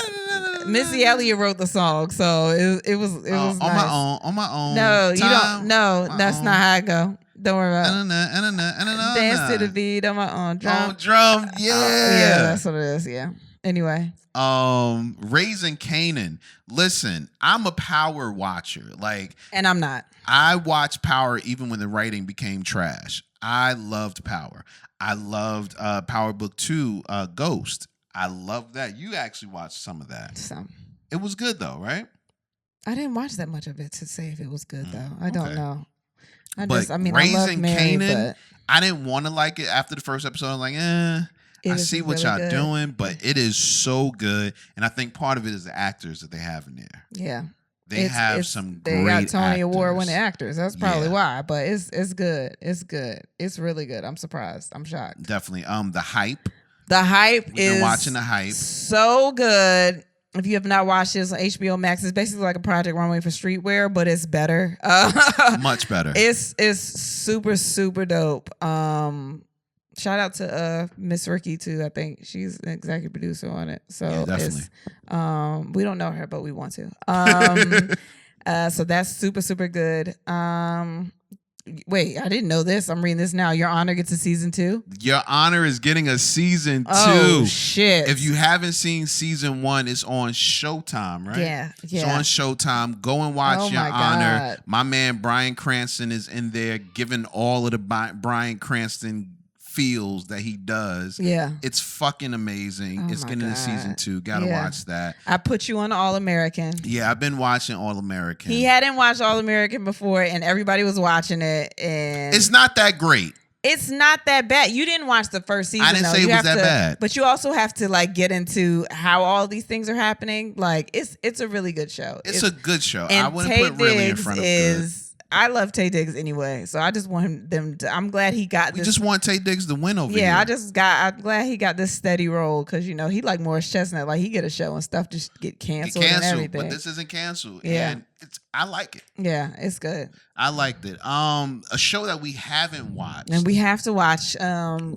Missy Elliott wrote the song, so it was nice. On my own. No, you don't. No, that's not how I go. Don't worry about it. Dance to the beat on my own drum. Yeah, that's what it is. Yeah. Anyway. Raising Kanan. Listen, I'm a Power watcher. And I'm not. I watched Power even when the writing became trash. I loved Power. I loved Power Book 2, Ghost. I loved that. You actually watched some of that. Some. It was good though, right? I didn't watch that much of it to say if it was good though. I don't know. Raising I love Mary, Kanan, but I didn't want to like it after the first episode. I'm like, I see what y'all doing, but it is so good. And I think part of it is the actors that they have in there. Yeah. They have some great They got Tony actors. Award-winning actors. That's probably why. But it's good. It's good. It's really good. I'm surprised. I'm shocked. Definitely. The Hype. The Hype We've been watching The Hype. So good. If you have not watched this on HBO Max, it's basically like a Project Runway for streetwear, but it's better. Much better. It's super, super dope. Shout out to Miss Ricky too. I think she's an executive producer on it. So yeah, definitely. We don't know her, but we want to. So that's super, super good. Wait, I didn't know this. I'm reading this now. Your Honor gets a season 2. Your Honor is getting a season 2. Oh shit! If you haven't seen season 1, it's on Showtime, right? Yeah. It's on Showtime. Go and watch Your Honor. My man Bryan Cranston is in there giving all of the Bryan Cranston feels that he does. Yeah. It's fucking amazing. It's getting a season 2. Gotta watch that. I put you on All American. Yeah, I've been watching All American. He hadn't watched All American before, and everybody was watching it. And it's not that great. It's not that bad. You didn't watch the first season. I didn't say it was that bad. But you also have to like get into how all these things are happening. Like it's a really good show. It's a good show. And I wouldn't put really in front of good. I love Taye Diggs anyway, so I just want them to. I'm glad he got this. We just want Taye Diggs to win over here. Yeah, I'm glad he got this steady role because he like Morris Chestnut. Like he get a show and stuff just get canceled and everything. But this isn't canceled. Yeah, and I like it. Yeah, it's good. I liked it. A show that we haven't watched, and we have to watch.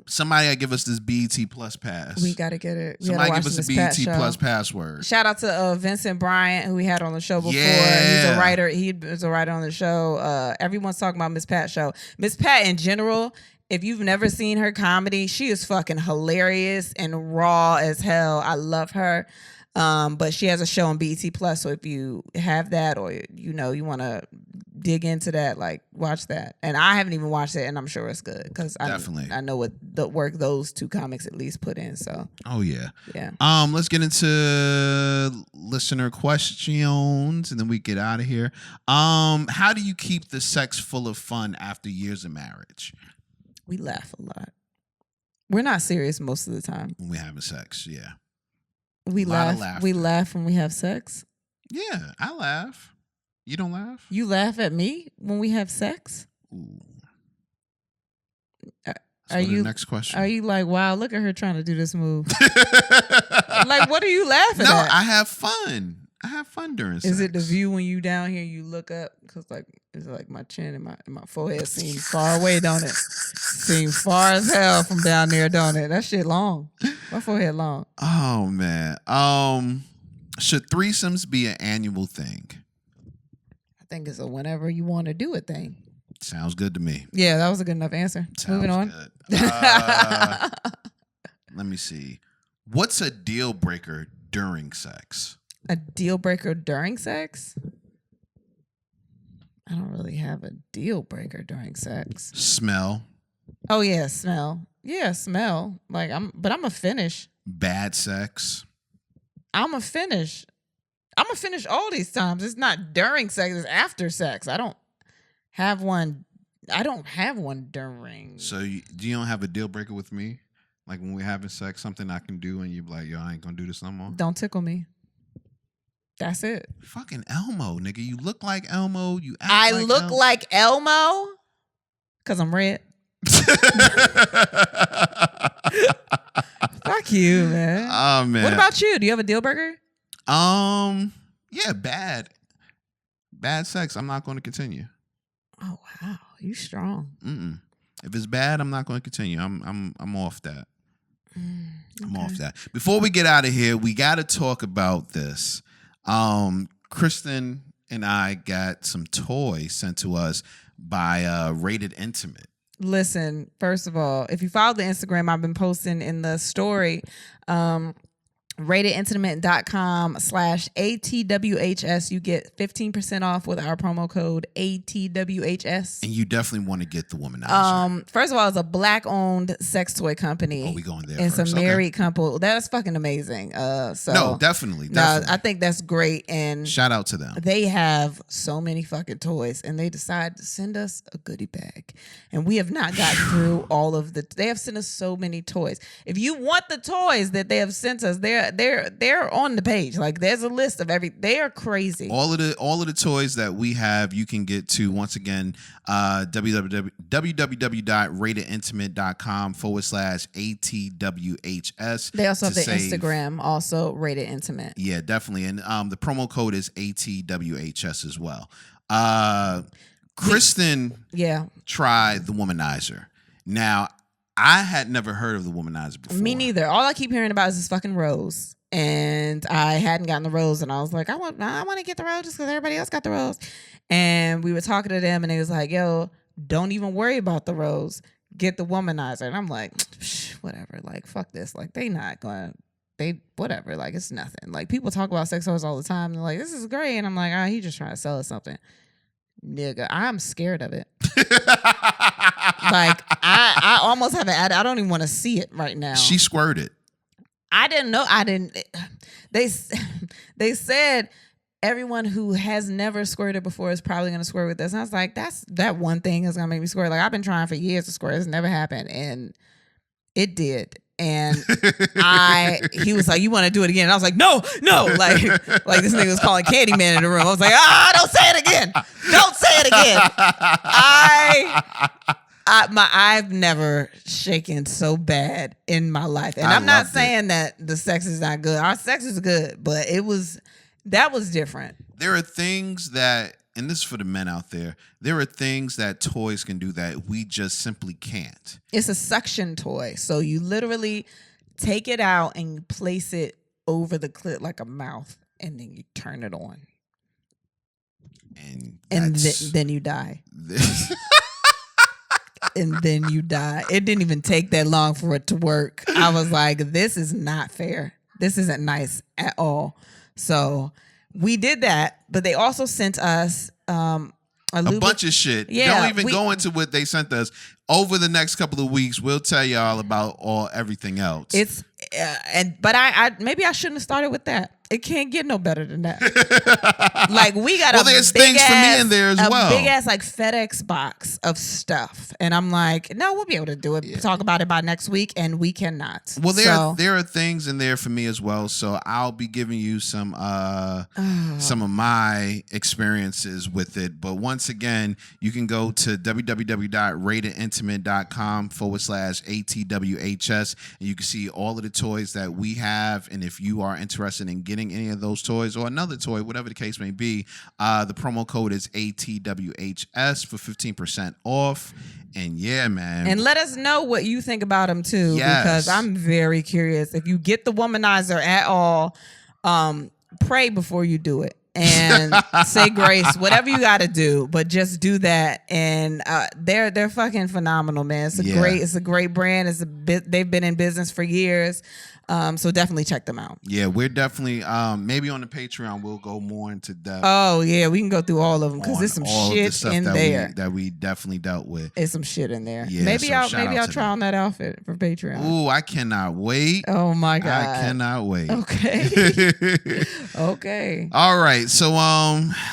Somebody gotta give us this BET Plus pass. We gotta get it. Somebody give us the BET Plus password. Shout out to Vincent Bryant, who we had on the show before. Yeah. He's a writer. He was a writer on the show. Everyone's talking about Miss Pat show. Miss Pat in general. If you've never seen her comedy, she is fucking hilarious and raw as hell. I love her. But she has a show on BET Plus, so if you have that or you want to dig into that, like watch that. And I haven't even watched it, and I'm sure it's good because I know what the work those two comics at least put in. So yeah. Let's get into listener questions and then we get out of here. How do you keep the sex full of fun after years of marriage? We laugh a lot. We're not serious most of the time when we're having sex. Yeah. We laugh. We laugh when we have sex. Yeah, I laugh. You don't laugh? You laugh at me when we have sex? Ooh. Are you next question? Are you like, wow, look at her trying to do this move? Like, what are you laughing at? No, I have fun. I have fun during sex. Is it the view when you down here, you look up? Because it's like my chin and my forehead seems far away, don't it? Seems far as hell from down there, don't it? That shit long. My forehead long. Oh, man. Should threesomes be an annual thing? I think it's a whenever you want to do a thing. Sounds good to me. Yeah, that was a good enough answer. Moving on. Good. Let me see. What's a deal breaker during sex? A deal breaker during sex? I don't really have a deal breaker during sex. Smell. Oh yeah, smell. Yeah, smell. Like I'm a finish. Bad sex. I'm a finish. I'm a finish all these times. It's not during sex, it's after sex. I don't have one during. So you don't have a deal breaker with me? Like when we're having sex, something I can do and you're like, yo, I ain't gonna do this no more? Don't tickle me. That's it. Fucking Elmo, nigga. You look like Elmo. You act I like look Elmo. like Elmo? Because I'm red. Fuck you, man. Oh, man. What about you? Do you have a deal breaker? Yeah, bad sex. I'm not going to continue. Oh wow, you strong. If it's bad, I'm not going to continue. I'm off that. I'm off that. Before we get out of here, we got to talk about this. Kristen and I got some toys sent to us by Rated Intimate. Listen, first of all, if you follow the Instagram, I've been posting in the story ratedintimate.com/ATWHS. You get 15% off with our promo code ATWHS. And you definitely want to get the womanizer. First of all, it's a black-owned sex toy company. Oh, we going there and first. It's a married couple. That's fucking amazing. No, definitely. I think that's great. And shout out to them. They have so many fucking toys, and they decided to send us a goodie bag. And we have not gotten through all of they have sent us so many toys. If you want the toys that they have sent us, they're on the page. Like, there's a list of they are crazy. All of the toys that we have, you can get to, once again, www.ratedintimate.com/ATWHS. They also have the Instagram, also Rated Intimate. Yeah, definitely. And the promo code is ATWHS as well. Kristen tried the womanizer. Now, I had never heard of the womanizer before. Me neither. All I keep hearing about is this fucking rose. And I hadn't gotten the rose, and I was like, I want to get the rose just because everybody else got the rose. And we were talking to them, and they was like, yo, don't even worry about the rose. Get the womanizer. And I'm like, whatever. Like, fuck this. Like, whatever. Like, it's nothing. Like, people talk about sex toys all the time. They're like, this is great. And I'm like, he just trying to sell us something. Nigga, I'm scared of it. Like, I almost have I don't even want to see it right now. She squirted. I didn't know. They said everyone who has never squirted before is probably going to squirt with this. And I was like, that one thing is going to make me squirt. Like, I've been trying for years to squirt. It's never happened. And it did. And he was like, you want to do it again? And I was like, no. Like this nigga was calling Candyman in the room. I was like, don't say it again. Don't say it again. I've never shaken so bad in my life. And I'm not saying that the sex is not good. Our sex is good, but that was different. There are things that, and this is for the men out there, there are things that toys can do that we just simply can't. It's a suction toy. So you literally take it out and you place it over the clit like a mouth, and then you turn it on. And then you die. And then you die. It didn't even take that long for it to work. I was like, this is not fair. This isn't nice at all. So we did that, but they also sent us a bunch of shit. Yeah, don't even go into what they sent us. Over the next couple of weeks, we'll tell y'all about everything else. It's but I maybe I shouldn't have started with that. It can't get no better than that. Like, we got there's things for me in there as well. A big ass like FedEx box of stuff, and I'm like, no, we'll be able to do it. Yeah. Talk about it by next week, and we cannot. Well, there are things in there for me as well. So I'll be giving you some of my experiences with it. But once again, you can go to www.ratedintimate.com/ATWHS, and you can see all of the toys that we have. And if you are interested in getting any of those toys or another toy, whatever the case may be, the promo code is ATWHS for 15% off. And yeah, man. And let us know what you think about them too, because I'm very curious. If you get the womanizer at all, pray before you do it. And say grace, whatever you got to do, but just do that. And they're fucking phenomenal, man. It's a great brand. They've been in business for years. So definitely check them out. Yeah, we're definitely maybe on the Patreon we'll go more into depth. Oh yeah, we can go through all of them because there's some shit in there that we definitely dealt with. There's some shit in there. Yeah, maybe I'll try on that outfit for Patreon. Ooh, I cannot wait. Oh my God, I cannot wait. Okay. Okay. All right, so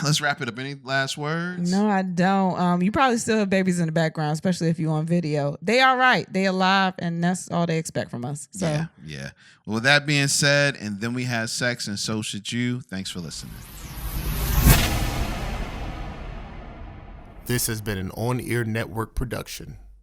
let's wrap it up. Any last words? No, I don't. You probably still have babies in the background, especially if you're on video. They all right. They alive, and that's all they expect from us. So yeah. Well, with that being said, and then we had sex, and so should you. Thanks for listening. This has been an On-Air Network production.